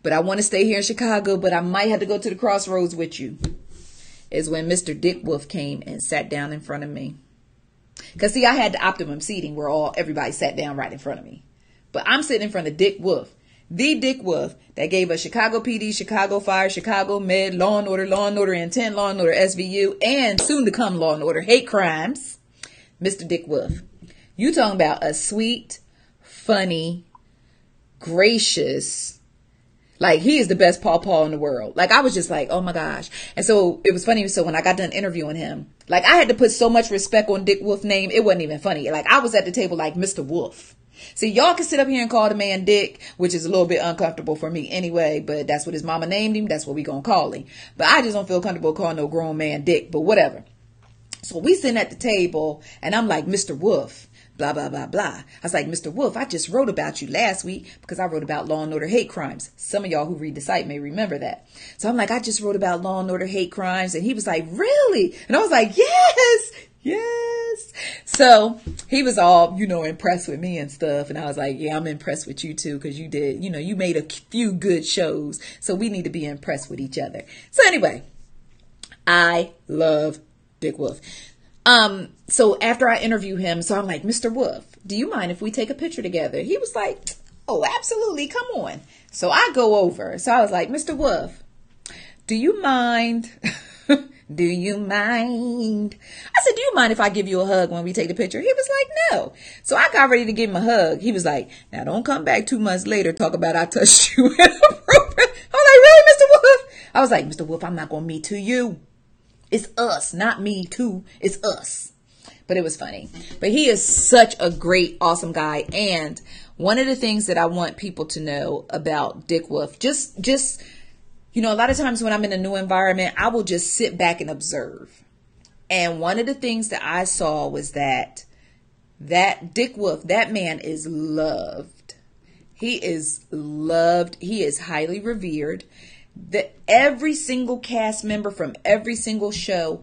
but I want to stay here in Chicago, but I might have to go to the crossroads with you. Is when Mr. Dick Wolf came and sat down in front of me. Because, see, I had the optimum seating where everybody sat down right in front of me. But I'm sitting in front of Dick Wolf. The Dick Wolf that gave us Chicago PD, Chicago Fire, Chicago Med, Law and Order Intent, Law and Order SVU, and soon to come Law and Order Hate Crimes. Mr. Dick Wolf. You talking about a sweet, funny, gracious, like, he is the best pawpaw in the world. Like, I was just like, oh my gosh. And so it was funny. So when I got done interviewing him, like, I had to put so much respect on Dick Wolf's name. It wasn't even funny. Like, I was at the table like Mr. Wolf. See, y'all can sit up here and call the man Dick, which is a little bit uncomfortable for me anyway, but that's what his mama named him. That's what we gonna call him. But I just don't feel comfortable calling no grown man Dick, but whatever. So we sitting at the table and I'm like, Mr. Wolf, blah, blah, blah, blah. I was like, Mr. Wolf, I just wrote about you last week because I wrote about Law and Order Hate Crimes. Some of y'all who read the site may remember that. So I'm like, I just wrote about Law and Order Hate Crimes. And he was like, really? And I was like, yes. So he was all, impressed with me and stuff. And I was like, yeah, I'm impressed with you too, because you did, you made a few good shows. So we need to be impressed with each other. So anyway, I love Dick Wolf. So after I interview him, so I'm like, Mr. Wolf, do you mind if we take a picture together? He was like, oh, absolutely. Come on. So I go over. So I was like, Mr. Wolf, do you mind? Do you mind? I said, do you mind if I give you a hug when we take the picture? He was like, no. So I got ready to give him a hug. He was like, now don't come back 2 months later, talk about I touched you inappropriate. I was like, really, Mr. Wolf? I was like, Mr. Wolf, I'm not going to me to you. It's us, not me too. It's us. But it was funny. But he is such a great, awesome guy. And one of the things that I want people to know about Dick Wolf, just a lot of times when I'm in a new environment, I will just sit back and observe. And one of the things that I saw was that Dick Wolf, that man is loved. He is loved. He is highly revered. Every single cast member from every single show,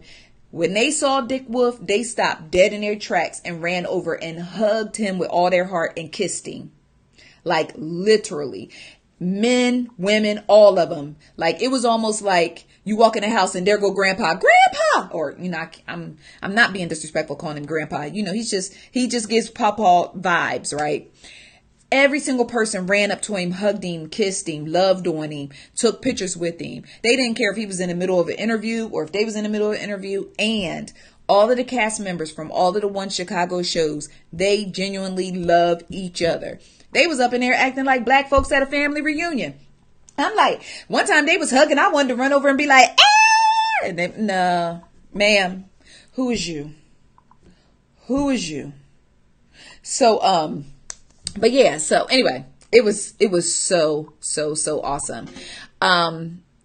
when they saw Dick Wolf, they stopped dead in their tracks and ran over and hugged him with all their heart and kissed him. Like, literally. Men, women, all of them. Like, it was almost like you walk in the house and there go grandpa, or, I'm not being disrespectful calling him grandpa. He just gives pawpaw vibes, right? Every single person ran up to him, hugged him, kissed him, loved on him, took pictures with him. They didn't care if he was in the middle of an interview or if they was in the middle of an interview. And all of the cast members from all of the One Chicago shows, they genuinely love each other. They was up in there acting like black folks at a family reunion. I'm like, one time they was hugging. I wanted to run over and be like, ah! And they, no, ma'am, who is you? Who is you? So, but yeah, so anyway, it was so awesome.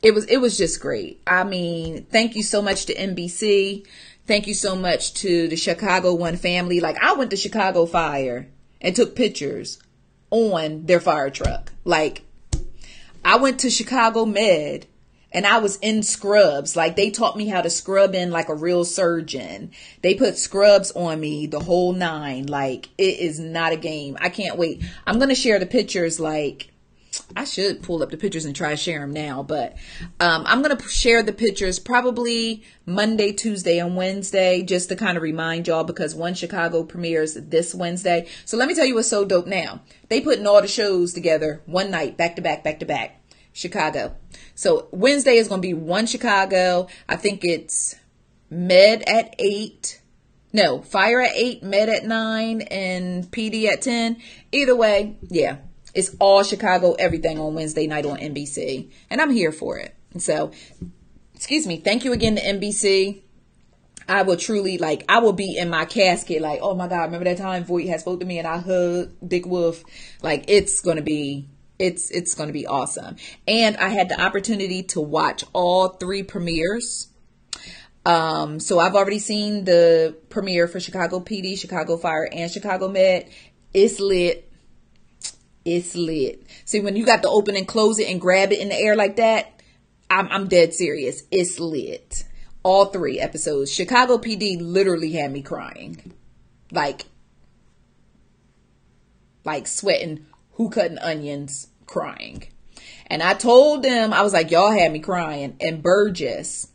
It was just great. I mean, thank you so much to NBC. Thank you so much to the Chicago One family. Like, I went to Chicago Fire and took pictures on their fire truck. Like, I went to Chicago Med and I was in scrubs. Like, they taught me how to scrub in like a real surgeon. They put scrubs on me, the whole 9. Like, it is not a game. I can't wait. I'm going to share the pictures. Like, I should pull up the pictures and try to share them now, but I'm going to share the pictures probably Monday, Tuesday, and Wednesday, just to kind of remind y'all, because One Chicago premieres this Wednesday. So let me tell you what's so dope now. They putting all the shows together one night, back to back, Chicago. So Wednesday is going to be One Chicago. I think it's Med at 8. No, Fire at 8, Med at 9, and PD at 10. Either way, yeah. It's all Chicago, everything on Wednesday night on NBC. And I'm here for it. And so, excuse me. Thank you again to NBC. I will truly, I will be in my casket. Like, oh my God, remember that time Voight had spoke to me and I hugged Dick Wolf? Like, it's going to be awesome. And I had the opportunity to watch all 3 premieres. So I've already seen the premiere for Chicago PD, Chicago Fire, and Chicago Med. It's lit. It's lit. See, when you got to open and close it and grab it in the air like that, I'm dead serious. It's lit. All 3 episodes. Chicago PD literally had me crying. Like sweating, who cutting onions, crying. And I told them, I was like, y'all had me crying. And Burgess,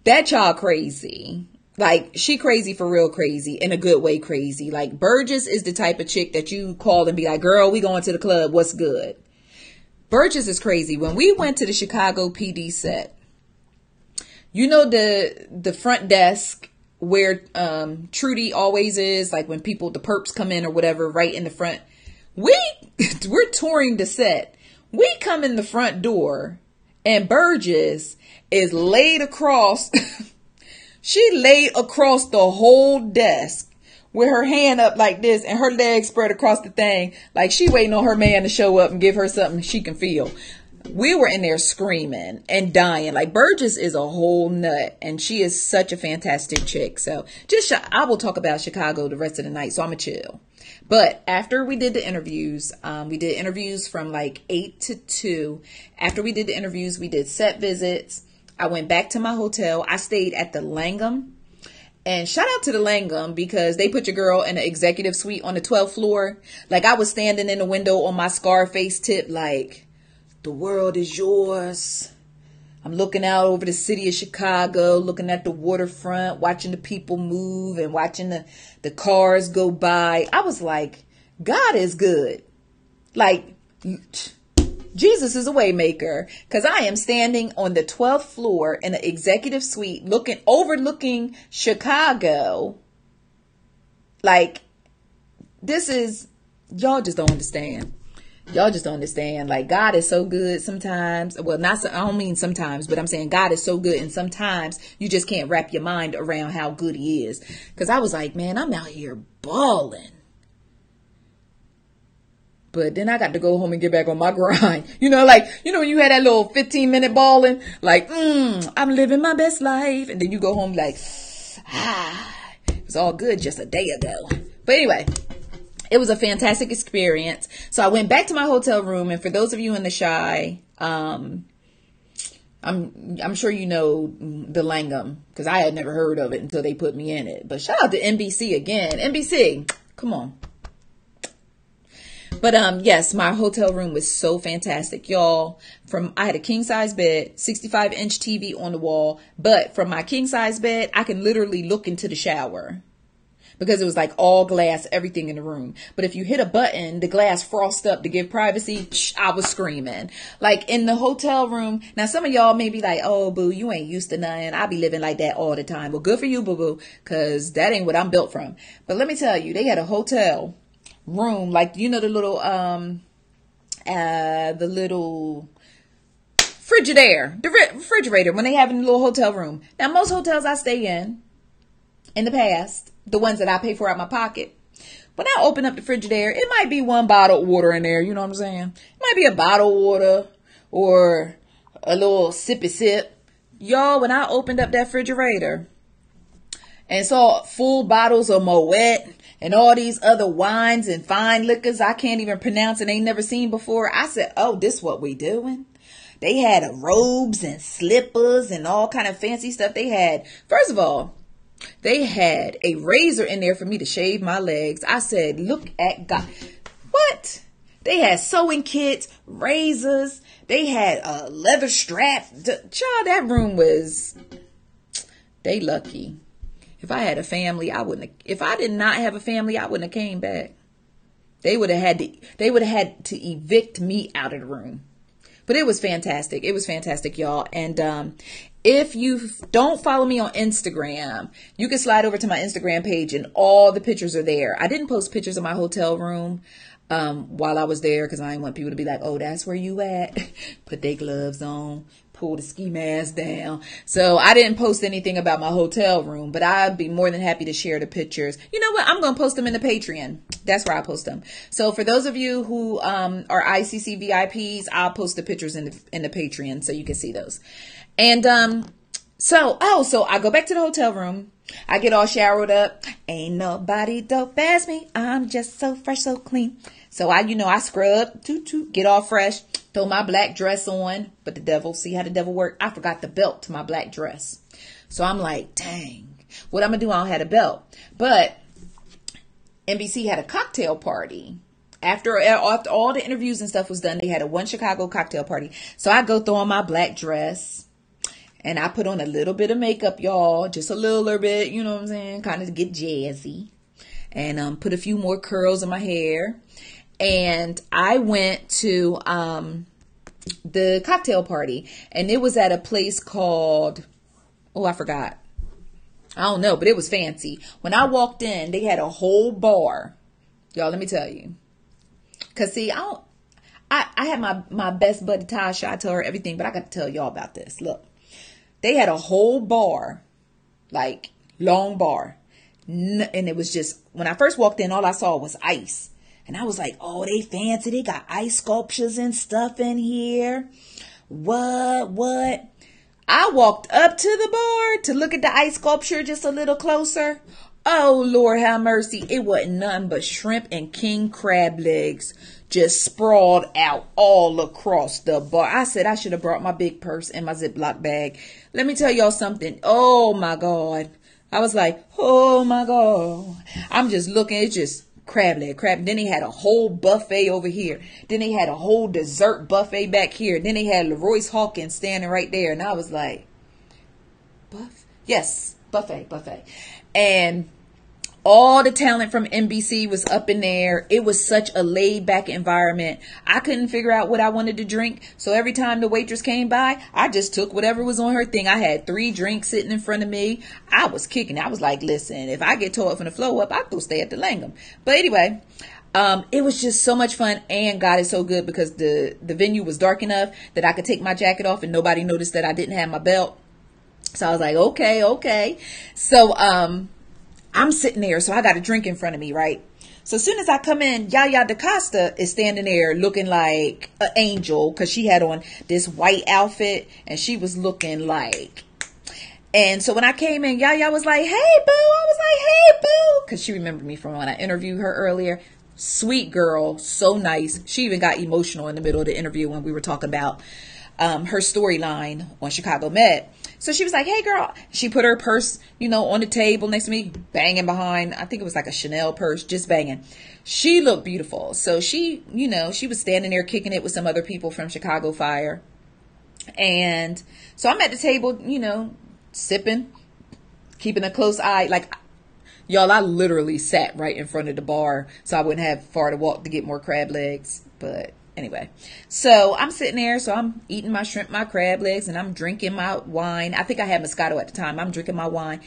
that child crazy. Like, she crazy for real crazy, in a good way crazy. Like, Burgess is the type of chick that you call and be like, girl, we going to the club, what's good? Burgess is crazy. When we went to the Chicago PD set, you know the front desk where Trudy always is, like when people, the perps come in or whatever, right in the front. We're touring the set. We come in the front door and Burgess is laid across... She laid across the whole desk with her hand up like this and her legs spread across the thing. Like she waiting on her man to show up and give her something she can feel. We were in there screaming and dying. Like Burgess is a whole nut and she is such a fantastic chick. So I will talk about Chicago the rest of the night. So I'm going to chill. But after we did the interviews, we did interviews from like 8 to 2. After we did the interviews, we did set visits. I went back to my hotel. I stayed at the Langham. And shout out to the Langham because they put your girl in an executive suite on the 12th floor. Like I was standing in the window on my Scarface tip like, the world is yours. I'm looking out over the city of Chicago, looking at the waterfront, watching the people move and watching the cars go by. I was like, God is good. Like, Jesus is a way maker because I am standing on the 12th floor in an executive suite overlooking Chicago. Like, this is, y'all just don't understand. Y'all just don't understand. Like, God is so good sometimes. Well, I don't mean sometimes, but I'm saying God is so good. And sometimes you just can't wrap your mind around how good he is. Because I was like, man, I'm out here balling. But then I got to go home and get back on my grind. You know, like, you know, when you had that little 15-minute balling, like, I'm living my best life. And then you go home like, it was all good just a day ago. But anyway, it was a fantastic experience. So I went back to my hotel room. And for those of you in the Shy, I'm sure you know the Langham because I had never heard of it until they put me in it. But shout out to NBC again. NBC, come on. But yes, my hotel room was so fantastic, y'all. I had a king size bed, 65-inch TV on the wall, but from my king size bed, I can literally look into the shower because it was like all glass, everything in the room. But if you hit a button, the glass frost up to give privacy. I was screaming. Like in the hotel room. Now some of y'all may be like, oh boo, you ain't used to nothing. I be living like that all the time. Well, good for you, boo boo, because that ain't what I'm built from. But let me tell you, they had a hotel room, like, you know, the little Frigidaire, the refrigerator when they have in the little hotel room. Now, most hotels I stay in the past, the ones that I pay for out my pocket, when I open up the Frigidaire, it might be one bottled water in there. You know what I'm saying? It might be a bottled water or a little sippy sip. Y'all, when I opened up that refrigerator and saw full bottles of Moet and all these other wines and fine liquors I can't even pronounce and ain't never seen before, I said, oh, this what we doing? They had robes and slippers and all kind of fancy stuff. They had, first of all, they had a razor in there for me to shave my legs. I said, look at God. What? They had sewing kits, razors. They had a leather strap. Child, that room was, they lucky. If I had a family, if I did not have a family, I wouldn't have came back. They would have had to evict me out of the room. But it was fantastic. It was fantastic, y'all. And if you don't follow me on Instagram, you can slide over to my Instagram page and all the pictures are there. I didn't post pictures of my hotel room while I was there because I didn't want people to be like, oh, that's where you at. Put their gloves on. Pull the ski mask down. So I didn't post anything about my hotel room, but I'd be more than happy to share the pictures. You know what? I'm going to post them in the Patreon. That's where I post them. So for those of you who are ICC VIPs, I'll post the pictures in the Patreon so you can see those. And so I go back to the hotel room. I get all showered up. Ain't nobody dope as me. I'm just so fresh, so clean. So I scrub, get all fresh, throw my black dress on. But see how the devil worked? I forgot the belt to my black dress. So I'm like, dang, what I'm going to do? I don't have a belt. But NBC had a cocktail party. After all the interviews and stuff was done, they had a One Chicago cocktail party. So I go throw on my black dress. And I put on a little bit of makeup, y'all. Just a little bit, you know what I'm saying? Kind of to get jazzy. And put a few more curls in my hair. And I went to the cocktail party. And it was at a place called... Oh, I forgot. I don't know, but it was fancy. When I walked in, they had a whole bar. Y'all, let me tell you. Because, see, I had my best buddy Tasha. I tell her everything, but I got to tell y'all about this. Look. They had a whole bar, like long bar. And it was just, when I first walked in, all I saw was ice. And I was like, oh, they fancy. They got ice sculptures and stuff in here. What? I walked up to the bar to look at the ice sculpture just a little closer. Oh, Lord have mercy. It wasn't none but shrimp and king crab legs just sprawled out all across the bar. I said I should have brought my big purse and my Ziploc bag. Let me tell y'all something. Oh, my God. I was like, oh, my God. I'm just looking. It's just crab leg. Then they had a whole buffet over here. Then they had a whole dessert buffet back here. Then they had Leroyce Hawkins standing right there. And I was like, yes, buffet. And all the talent from NBC was up in there. It was such a laid back environment. I couldn't figure out what I wanted to drink. So every time the waitress came by, I just took whatever was on her thing. I had 3 drinks sitting in front of me. I was kicking. I was like, listen, if I get tore up from the flow up, I'll go stay at the Langham. But anyway, it was just so much fun. And God is so good because the venue was dark enough that I could take my jacket off and nobody noticed that I didn't have my belt. So I was like, okay. So, I'm sitting there, so I got a drink in front of me, right? So as soon as I come in, Yaya DaCosta is standing there looking like an angel because she had on this white outfit and she was looking like... And so when I came in, Yaya was like, hey, boo. I was like, hey, boo. Because she remembered me from when I interviewed her earlier. Sweet girl, so nice. She even got emotional in the middle of the interview when we were talking about her storyline on Chicago Med. So she was like, hey, girl. She put her purse, on the table next to me, banging behind. I think it was like a Chanel purse, just banging. She looked beautiful. So she, she was standing there kicking it with some other people from Chicago Fire. And so I'm at the table, sipping, keeping a close eye. Like, y'all, I literally sat right in front of the bar so I wouldn't have far to walk to get more crab legs. But anyway, so I'm sitting there, so I'm eating my shrimp, my crab legs, and I'm drinking my wine. I think I had Moscato at the time. I'm drinking my wine.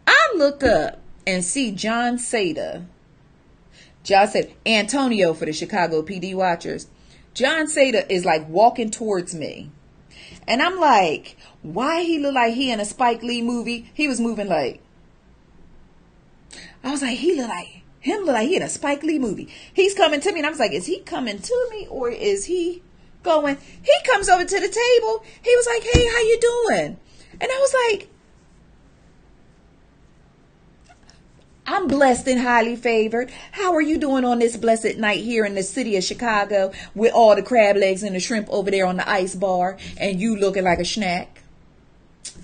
I look up and see John Seda, Antonio for the Chicago PD watchers. John Seda is like walking towards me. And I'm like, why he look like he in a Spike Lee movie? He was moving like, I was like, he look like he in a Spike Lee movie. He's coming to me. And I was like, is he coming to me or is he going? He comes over to the table. He was like, hey, how you doing? And I was like, I'm blessed and highly favored. How are you doing on this blessed night here in the city of Chicago with all the crab legs and the shrimp over there on the ice bar and you looking like a snack?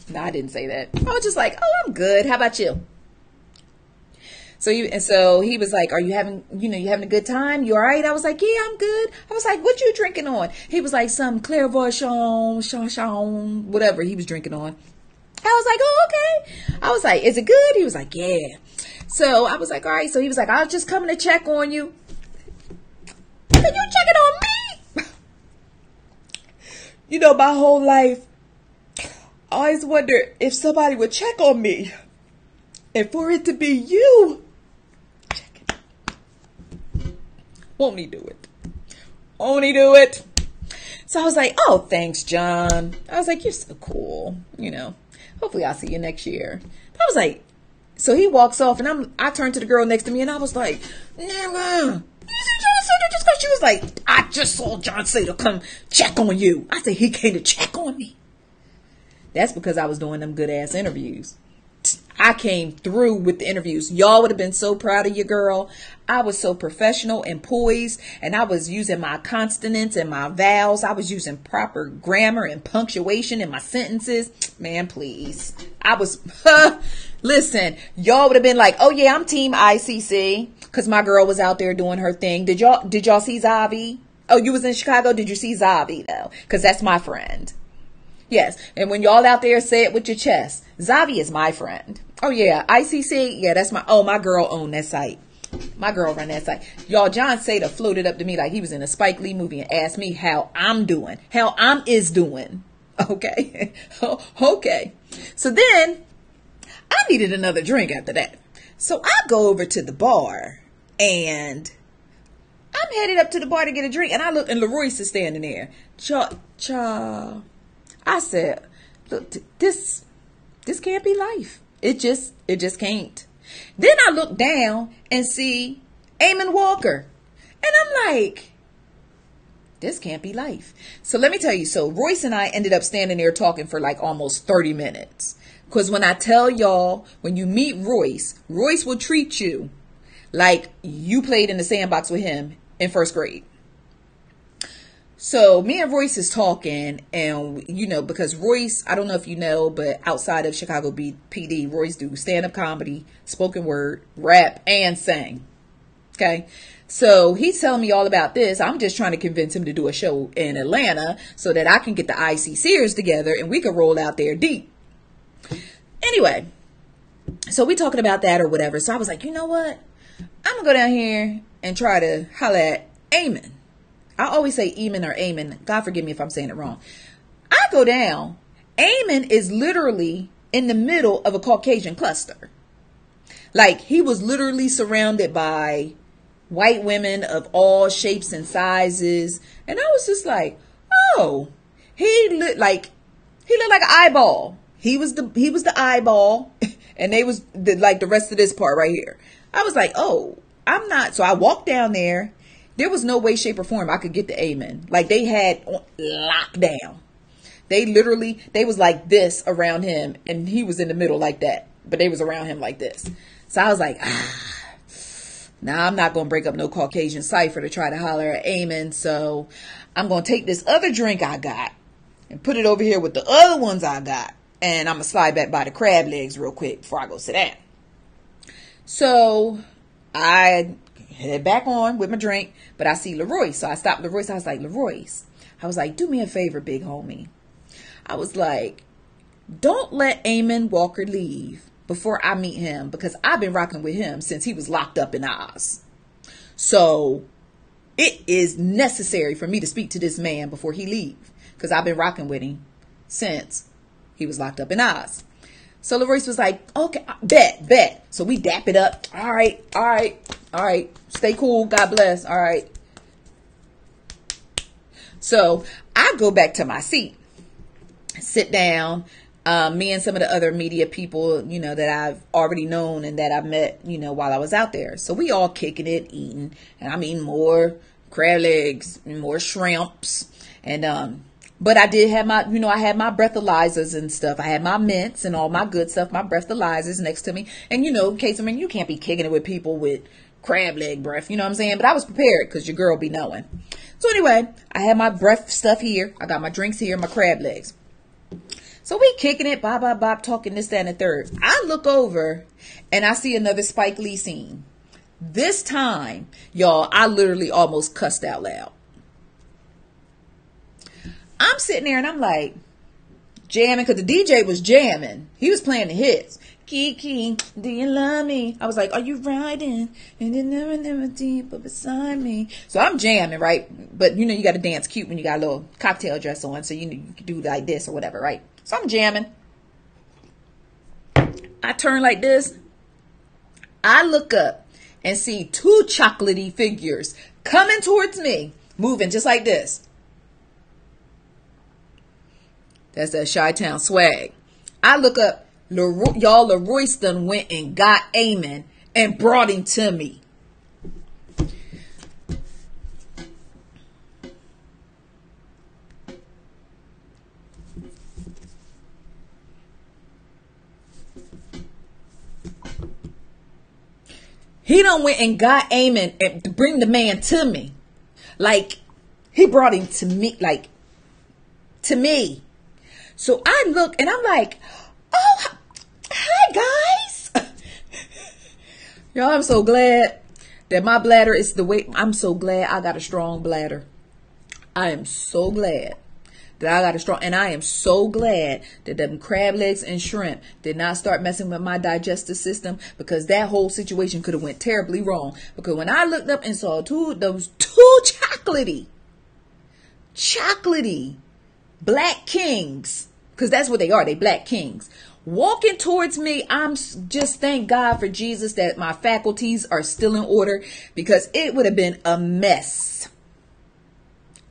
No, I didn't say that. I was just like, oh, I'm good. How about you? So he was like, are you having, you having a good time? You all right? I was like, yeah, I'm good. I was like, what you drinking on? He was like, some Clairvoyant, whatever he was drinking on. I was like, oh, okay. I was like, is it good? He was like, yeah. So I was like, all right. So he was like, I was just coming to check on you. Are you checking on me? My whole life, I always wondered if somebody would check on me. And for it to be you, won't he do it? Won't he do it? So I was like, oh, thanks, John. I was like, you're so cool. Hopefully I'll see you next year. I was like, so he walks off and I turned to the girl next to me and I was like, never. Just because she was like, I just saw John Seda come check on you. I said, he came to check on me. That's because I was doing them good ass interviews. I came through with the interviews. Y'all would have been so proud of your girl. I was so professional and poised, and I was using my consonants and my vowels. I was using proper grammar and punctuation in my sentences. Man, please. I was, listen, y'all would have been like, oh yeah, I'm team ICC, because my girl was out there doing her thing. Did y'all see Zavi? Oh, you was in Chicago? Did you see Zavi though? Because that's my friend. Yes, and when y'all out there, say it with your chest. Zavi is my friend. Oh yeah, ICC. Yeah, that's my girl owned that site. My girl run that site. Y'all, John Seda floated up to me like he was in a Spike Lee movie and asked me how I'm doing. How I'm is doing. Okay. Okay. So then I needed another drink after that. So I go over to the bar and I'm headed up to the bar to get a drink, and I look, and LaRoyce is standing there. I said, look, this can't be life. It just can't. Then I look down and see Eamon Walker. And I'm like, this can't be life. So let me tell you. So Royce and I ended up standing there talking for like almost 30 minutes. Because when I tell y'all, when you meet Royce will treat you like you played in the sandbox with him in first grade. So me and Royce is talking, and because Royce, I don't know if you know, but outside of Chicago PD, Royce do stand-up comedy, spoken word, rap, and sing. Okay. So he's telling me all about this. I'm just trying to convince him to do a show in Atlanta so that I can get the ICCers together and we can roll out there deep. Anyway, so we talking about that or whatever. So I was like, you know what? I'm gonna go down here and try to holler at Eamon. I always say Eamon or Eamon. God forgive me if I'm saying it wrong. I go down. Eamon is literally in the middle of a Caucasian cluster. Like, he was literally surrounded by white women of all shapes and sizes. And I was just like, oh, he looked like an eyeball. He was the eyeball, and they was the rest of this part right here. I was like, oh, I'm not. So I walked down there. There was no way, shape, or form I could get to Eamon. Like, they had lockdown. They was like this around him, and he was in the middle like that. But they was around him like this. So I was like, now I'm not going to break up no Caucasian cipher to try to holler at Eamon. So I'm going to take this other drink I got and put it over here with the other ones I got. And I'm going to slide back by the crab legs real quick before I go sit down. So I head back on with my drink, but I see LaRoyce. So I stopped LaRoyce. I was like, LaRoyce, I was like, do me a favor, big homie. I was like, don't let Eamon Walker leave before I meet him, because I've been rocking with him since he was locked up in Oz. So it is necessary for me to speak to this man before he leaves, because I've been rocking with him since he was locked up in Oz. So LaRoyce was like, okay, bet. So we dap it up. All right. Stay cool. God bless. All right. So I go back to my seat, sit down. Me and some of the other media people, that I've already known and that I met, while I was out there. So we all kicking it, eating, and I'm eating more crab legs, more shrimps. And, but I did have my, I had my breathalyzers and stuff. I had my mints and all my good stuff, my breathalyzers next to me. And, in case, you can't be kicking it with people with crab leg breath, you know what I'm saying? But I was prepared because your girl be knowing. So anyway, I had my breath stuff here. I got my drinks here, my crab legs. So we kicking it, bop, talking this, that, and the third. I look over and I see another Spike Lee scene. This time, y'all, I literally almost cussed out loud. I'm sitting there and I'm like jamming, because the DJ was jamming. He was playing the hits. Kiki, do you love me? I was like, are you riding? And then never deeper beside me. So I'm jamming, right? But you got to dance cute when you got a little cocktail dress on. So you can do like this or whatever, right? So I'm jamming. I turn like this. I look up and see two chocolatey figures coming towards me, moving just like this. That's that Chi-Town swag. I look up. Y'all, LaRoyce done went and got Eamon and brought him to me. He done went and got Eamon and to bring the man to me. Like, he brought him to me, like, to me. So I look and I'm like, oh, hi guys. Y'all, I'm so glad that my bladder is the way. I'm so glad I got a strong bladder. I am so glad that I got a strong, and I am so glad that them crab legs and shrimp did not start messing with my digestive system, because that whole situation could have went terribly wrong. Because when I looked up and saw those two chocolatey black kings, because that's what they are, they black kings, walking towards me, I'm just thank God for Jesus that my faculties are still in order, because it would have been a mess.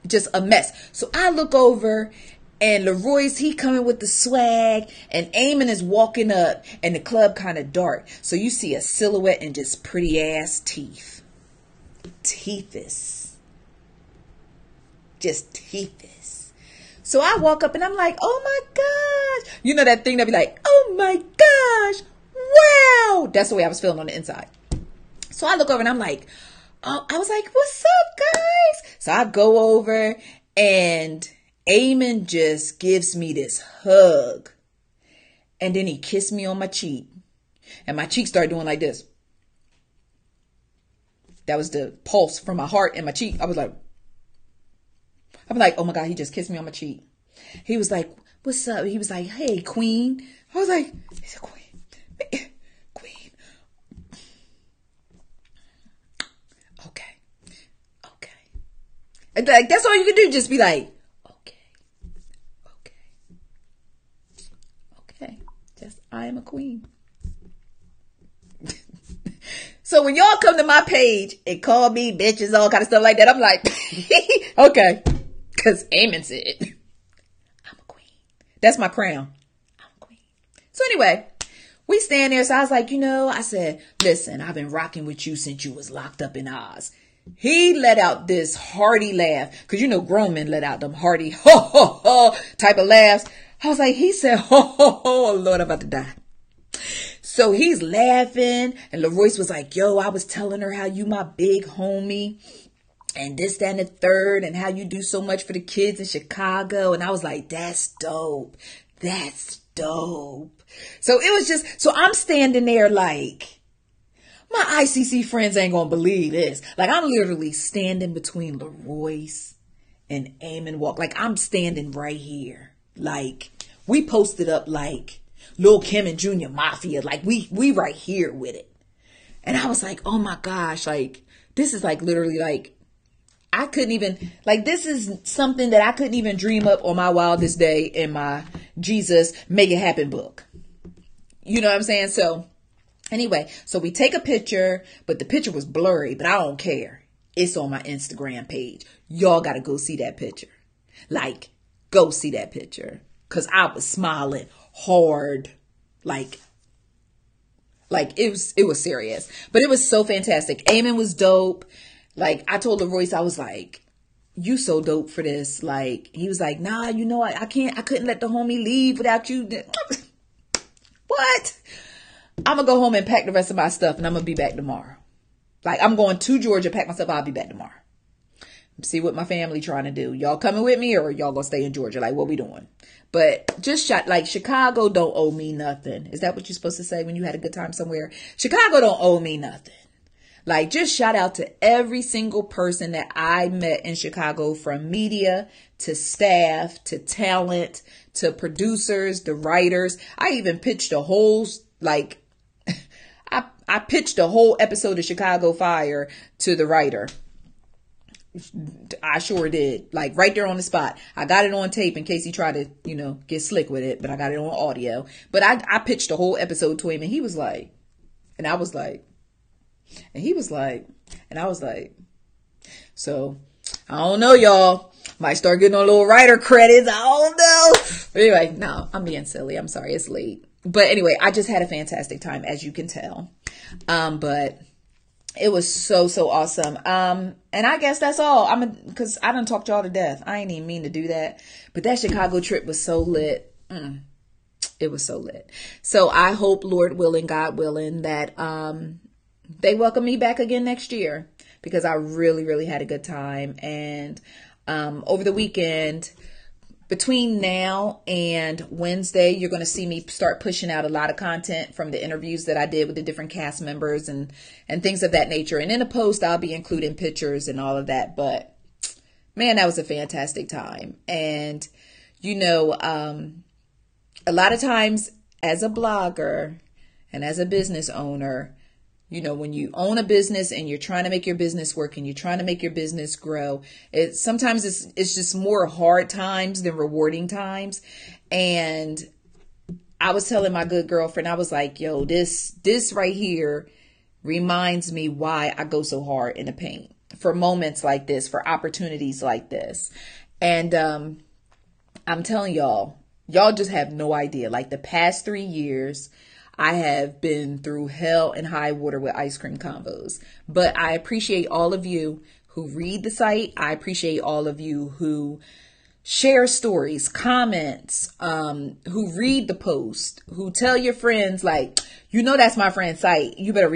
Just a mess. So I look over and Leroy's, he coming with the swag, and Eamon is walking up, and the club kind of dark. So you see a silhouette and just pretty ass teeth. Teethus. Just teethus. So I walk up and I'm like, oh my gosh. You know that thing that be like, oh my gosh. Wow. That's the way I was feeling on the inside. So I look over and I'm like, I was like, what's up, guys? So I go over and Eamon just gives me this hug. And then he kissed me on my cheek. And my cheek started doing like this. That was the pulse from my heart and my cheek. I'm like, oh my God, he just kissed me on my cheek. He was like, what's up? He was like, hey, queen. I was like, he's a queen. Like, that's all you can do. Just be like, okay. Just, I am a queen. So when y'all come to my page and call me bitches, all kind of stuff like that, I'm like, okay. Because Eamon said, I'm a queen. That's my crown. I'm a queen. So anyway, we stand there. So I was like, I said, listen, I've been rocking with you since you was locked up in Oz. He let out this hearty laugh, because grown men let out them hearty ho ho ho type of laughs. I was like, he said ho ho ho, oh Lord, I'm about to die. So he's laughing, and LaRoyce was like, yo, I was telling her how you my big homie and this, that, and the third, and how you do so much for the kids in Chicago. And I was like, that's dope. That's dope. So it was just, so I'm standing there like, my ICC friends ain't gonna believe this. Like, I'm literally standing between Leroyce and Eamon Walk. Like, I'm standing right here. Like, we posted up like Lil Kim and Junior Mafia. Like, we right here with it. And I was like, oh my gosh, like, this is like literally like, I couldn't even, like, this is something that I couldn't even dream up on my wildest day in my Jesus Make It Happen book. You know what I'm saying? So anyway, so we take a picture, but the picture was blurry, but I don't care. It's on my Instagram page. Y'all got to go see that picture. Like, go see that picture. Because I was smiling hard. Like it was serious. But it was so fantastic. Eamon was dope. Like, I told Leroyce, I was like, you so dope for this. Like, he was like, nah, I couldn't let the homie leave without you. What? I'm going to go home and pack the rest of my stuff, and I'm going to be back tomorrow. Like, I'm going to Georgia, pack my stuff. I'll be back tomorrow. See what my family trying to do. Y'all coming with me, or y'all going to stay in Georgia? Like, what we doing? But just like, Chicago don't owe me nothing. Is that what you're supposed to say when you had a good time somewhere? Chicago don't owe me nothing. Like, just shout out to every single person that I met in Chicago, from media to staff to talent to producers, the writers. I even pitched a whole, like, I pitched a whole episode of Chicago Fire to the writer. I sure did. Like, right there on the spot. I got it on tape in case he tried to, get slick with it, but I got it on audio. But I pitched a whole episode to him, and he was like, and I was like, and he was like, and I was like, so I don't know, y'all. Might start getting a little writer credits. I don't know. But anyway, no, I'm being silly. I'm sorry. It's late. But anyway, I just had a fantastic time, as you can tell. But it was so awesome. And I guess that's all. Because I done talked y'all to death. I ain't even mean to do that. But that Chicago trip was so lit. It was so lit. So I hope, Lord willing, God willing, that they welcome me back again next year, because I really, really had a good time. And over the weekend, between now and Wednesday, you're going to see me start pushing out a lot of content from the interviews that I did with the different cast members and things of that nature. And in a post, I'll be including pictures and all of that. But man, that was a fantastic time. And, you know, a lot of times as a blogger and as a business owner, you know, when you own a business and you're trying to make your business work and you're trying to make your business grow, sometimes it's just more hard times than rewarding times. And I was telling my good girlfriend, I was like, yo, this right here reminds me why I go so hard in the paint for moments like this, for opportunities like this. And I'm telling y'all just have no idea. Like the past 3 years, I have been through hell and high water with Ice Cream Convos. But I appreciate all of you who read the site. I appreciate all of you who share stories, comments, who read the post, who tell your friends, like, you know, that's my friend's site. You better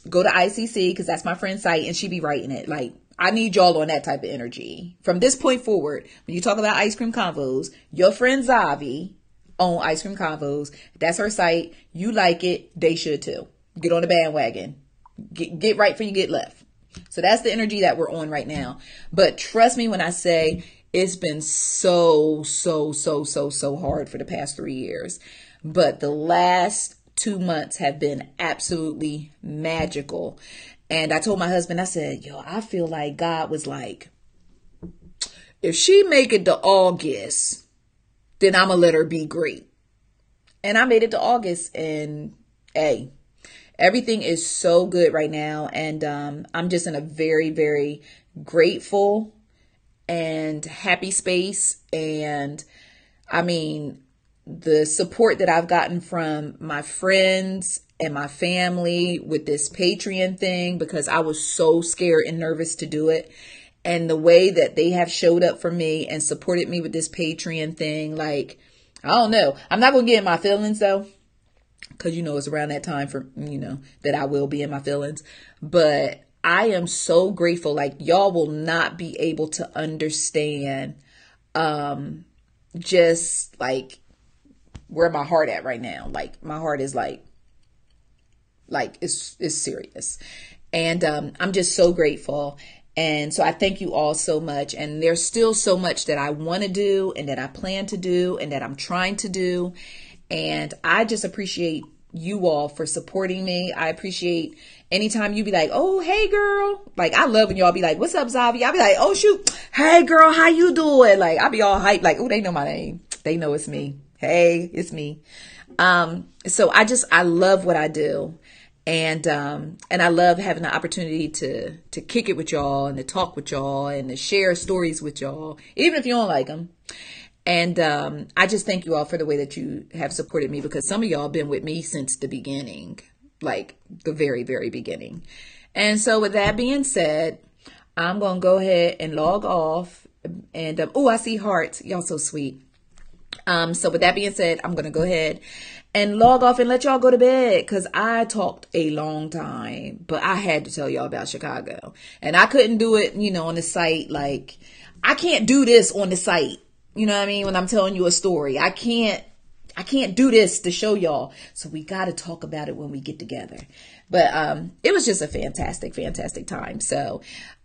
go to ICC because that's my friend's site and she be writing it. Like, I need y'all on that type of energy. From this point forward, when you talk about Ice Cream Convos, your friend Zavi on Ice Cream Convos, that's her site. You like it, they should too. Get on the bandwagon. Get right before you get left. So that's the energy that we're on right now. But trust me when I say it's been so hard for the past 3 years. But the last 2 months have been absolutely magical. And I told my husband, I said, yo, I feel like God was like, if she make it to August, then I'm going to let her be great. And I made it to August, and hey, everything is so good right now. And I'm just in a very, very grateful and happy space. And I mean, the support that I've gotten from my friends and my family with this Patreon thing, because I was so scared and nervous to do it. And the way that they have showed up for me and supported me with this Patreon thing, like, I don't know. I'm not going to get in my feelings though, because, you know, it's around that time for, you know, that I will be in my feelings. But I am so grateful. Like, y'all will not be able to understand just like where my heart at right now. Like, my heart is like it's serious. And I'm just so grateful. And so I thank you all so much. And there's still so much that I want to do and that I plan to do and that I'm trying to do. And I just appreciate you all for supporting me. I appreciate anytime you be like, oh, hey, girl. Like, I love when y'all be like, what's up, Zavi? I'll be like, oh, shoot. Hey, girl, how you doing? Like, I'll be all hyped. Like, oh, they know my name. They know it's me. Hey, it's me. So I love what I do. And I love having the opportunity to kick it with y'all and to talk with y'all and to share stories with y'all, even if you don't like them. And I just thank you all for the way that you have supported me, because some of y'all been with me since the beginning, like the very, very beginning. And so with that being said, I'm going to go ahead and log off. And I see hearts. Y'all so sweet. So with that being said, I'm going to go ahead and log off and let y'all go to bed, because I talked a long time, but I had to tell y'all about Chicago. And I couldn't do it, you know, on the site. Like, I can't do this on the site. You know what I mean? When I'm telling you a story, I can't do this to show y'all. So we got to talk about it when we get together. But it was just a fantastic, fantastic time. So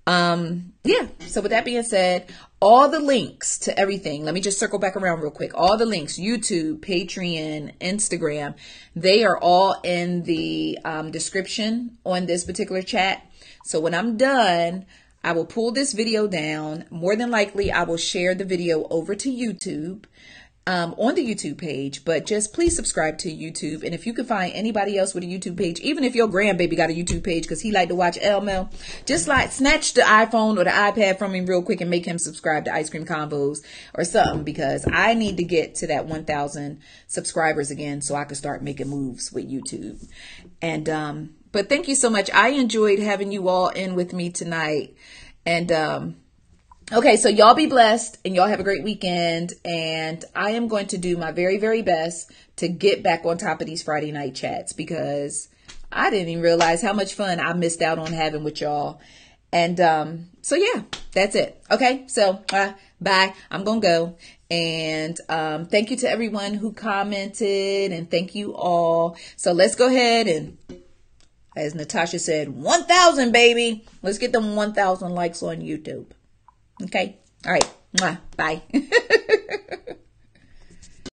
yeah. So with that being said, all the links to everything, let me just circle back around real quick. All the links, YouTube, Patreon, Instagram, they are all in the description on this particular chat. So when I'm done, I will pull this video down. More than likely, I will share the video over to YouTube on the YouTube page, but just please subscribe to YouTube. And if you can find anybody else with a YouTube page, even if your grandbaby got a YouTube page because he like to watch Elmo, just like snatch the iPhone or the iPad from him real quick and make him subscribe to Ice Cream Convos or something, because I need to get to that 1,000 subscribers again so I can start making moves with YouTube. And but thank you so much. I enjoyed having you all in with me tonight. And Okay, so y'all be blessed and y'all have a great weekend. And I am going to do my very, very best to get back on top of these Friday night chats because I didn't even realize how much fun I missed out on having with y'all. And so, yeah, that's it. Okay, so bye. I'm going to go. And thank you to everyone who commented and thank you all. So let's go ahead and, as Natasha said, 1,000, baby. Let's get them 1,000 likes on YouTube. Okay. All right. Bye.